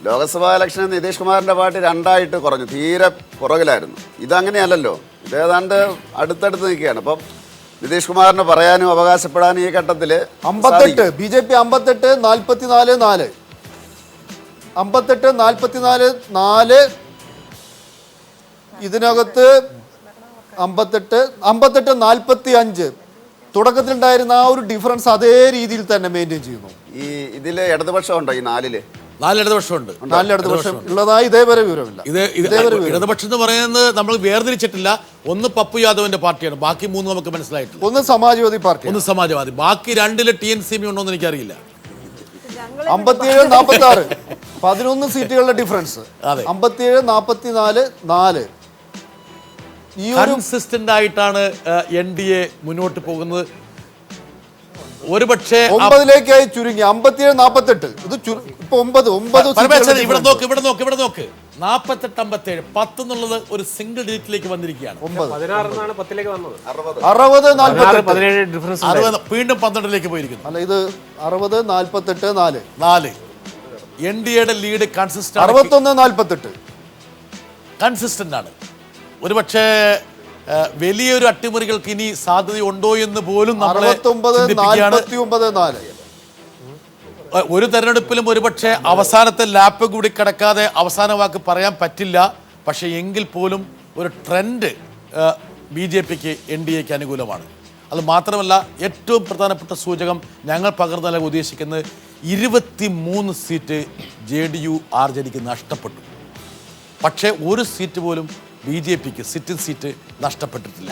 ലോക്സഭാ ഇലക്ഷനിൽ നിതീഷ് കുമാറിന്റെ പാർട്ടി 2ആയിട്ട് കുറഞ്ഞു, തീരെ പുറകിലായിരുന്നു. ഇതങ്ങനെയല്ലല്ലോ, ഇതേതാണ്ട് അടുത്തടുത്ത് നിൽക്കുകയാണ്. അപ്പം നിതീഷ് കുമാറിന് പറയാനും അവകാശപ്പെടാനും ഈ ഘട്ടത്തിൽ 58 BJP 58-44-4 58-44-4 ഇതിനകത്ത് 58-45 തുടക്കത്തിലുണ്ടായിരുന്ന ആ ഒരു ഡിഫറൻസ് അതേ രീതിയിൽ തന്നെ മെയിൻറ്റെയിൻ ചെയ്യുന്നു. ഈ ഇതിൽ ഇടതുപക്ഷം ഉണ്ടോ? ഈ 4-ല് 4 ഇടതുപക്ഷമുണ്ട്. 4 ഇടതുപക്ഷം ഉള്ളതായി ഇതേവരെ വിവരമില്ല. ഇടതുപക്ഷം എന്ന് പറയുന്നത് നമ്മൾ വേർതിരിച്ചിട്ടില്ല. ഒന്ന് പപ്പു യാദവിന്റെ പാർട്ടിയാണ്, ബാക്കി 3 നമുക്ക് മനസ്സിലായിട്ടില്ല. ഒന്ന് സമാജ്വാദി പാർട്ടി, ഒന്ന് സമാജ്വാദി, ബാക്കി 2 TNCM ഉണ്ടോ എന്ന് എനിക്കറിയില്ല. 57-46 11 സീറ്റുകളുടെ ഡിഫറൻസ്. 57-44 4. ഈ ഒരു കൺസിസ്റ്റന്റ് ആയിട്ടാണ് NDA മുന്നോട്ട് പോകുന്നത്. ഒരുപക്ഷെ 9ലേക്കായി ചുരുങ്ങി 57-48. ഇത് ഇപ്പൊ 9 ഇവിടെ നോക്ക് 48-57 10 എന്നുള്ളത് ഒരു സിംഗിൾ ഡിജിറ്റിലേക്ക് വന്നിരിക്കുകയാണ്. 16 10ലേക്ക് വന്നത് 60-48 ഡിഫറൻസ്. വീണ്ടും 12ലേക്ക് പോയിരിക്കുന്നു. അല്ല, ഇത് 60-48 4. NDAയുടെ ലീഡ് കൺസിസ്റ്റന്റ് 61-48 കൺസിസ്റ്റന്റ് ആണ്. ഒരുപക്ഷെ വലിയൊരു അട്ടിമറികൾക്ക് ഇനി സാധ്യതയുണ്ടോ എന്ന് പോലും നമ്മളെ ചിന്തിപ്പിക്കുകയാണ്. 69-49 ഒരു തെരഞ്ഞെടുപ്പിലും ഒരുപക്ഷെ അവസാനത്തെ ലാപ്പ് കൂടി കിടക്കാതെ അവസാന വാക്ക് പറയാൻ പറ്റില്ല. പക്ഷേ എങ്കിൽ പോലും ഒരു ട്രെൻഡ് BJPക്ക് NDAക്ക് അനുകൂലമാണ്. അത് മാത്രമല്ല, ഏറ്റവും പ്രധാനപ്പെട്ട സൂചകം ഞങ്ങൾ പകർന്നു നൽകാൻ ഉദ്ദേശിക്കുന്നത് 23 സീറ്റ് JDU RJDക്ക് നഷ്ടപ്പെട്ടു. പക്ഷേ ഒരു സീറ്റ് പോലും BJPക്ക് സിറ്റിംഗ് സീറ്റ് നഷ്ടപ്പെട്ടിട്ടില്ല.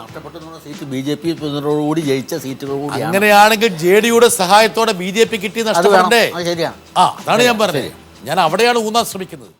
നഷ്ടപ്പെട്ട സീറ്റ് BJP കൂടി ജയിച്ച സീറ്റുകൾ കൂടി. അങ്ങനെയാണെങ്കിൽ JDUയുടെ സഹായത്തോടെ BJP കിട്ടി നഷ്ടപ്പെടണ്ടേ? ശരിയാണ്. അതാണ് ഞാൻ പറഞ്ഞത്. ഞാൻ അവിടെയാണ് ഊന്നാൻ ശ്രമിക്കുന്നത്.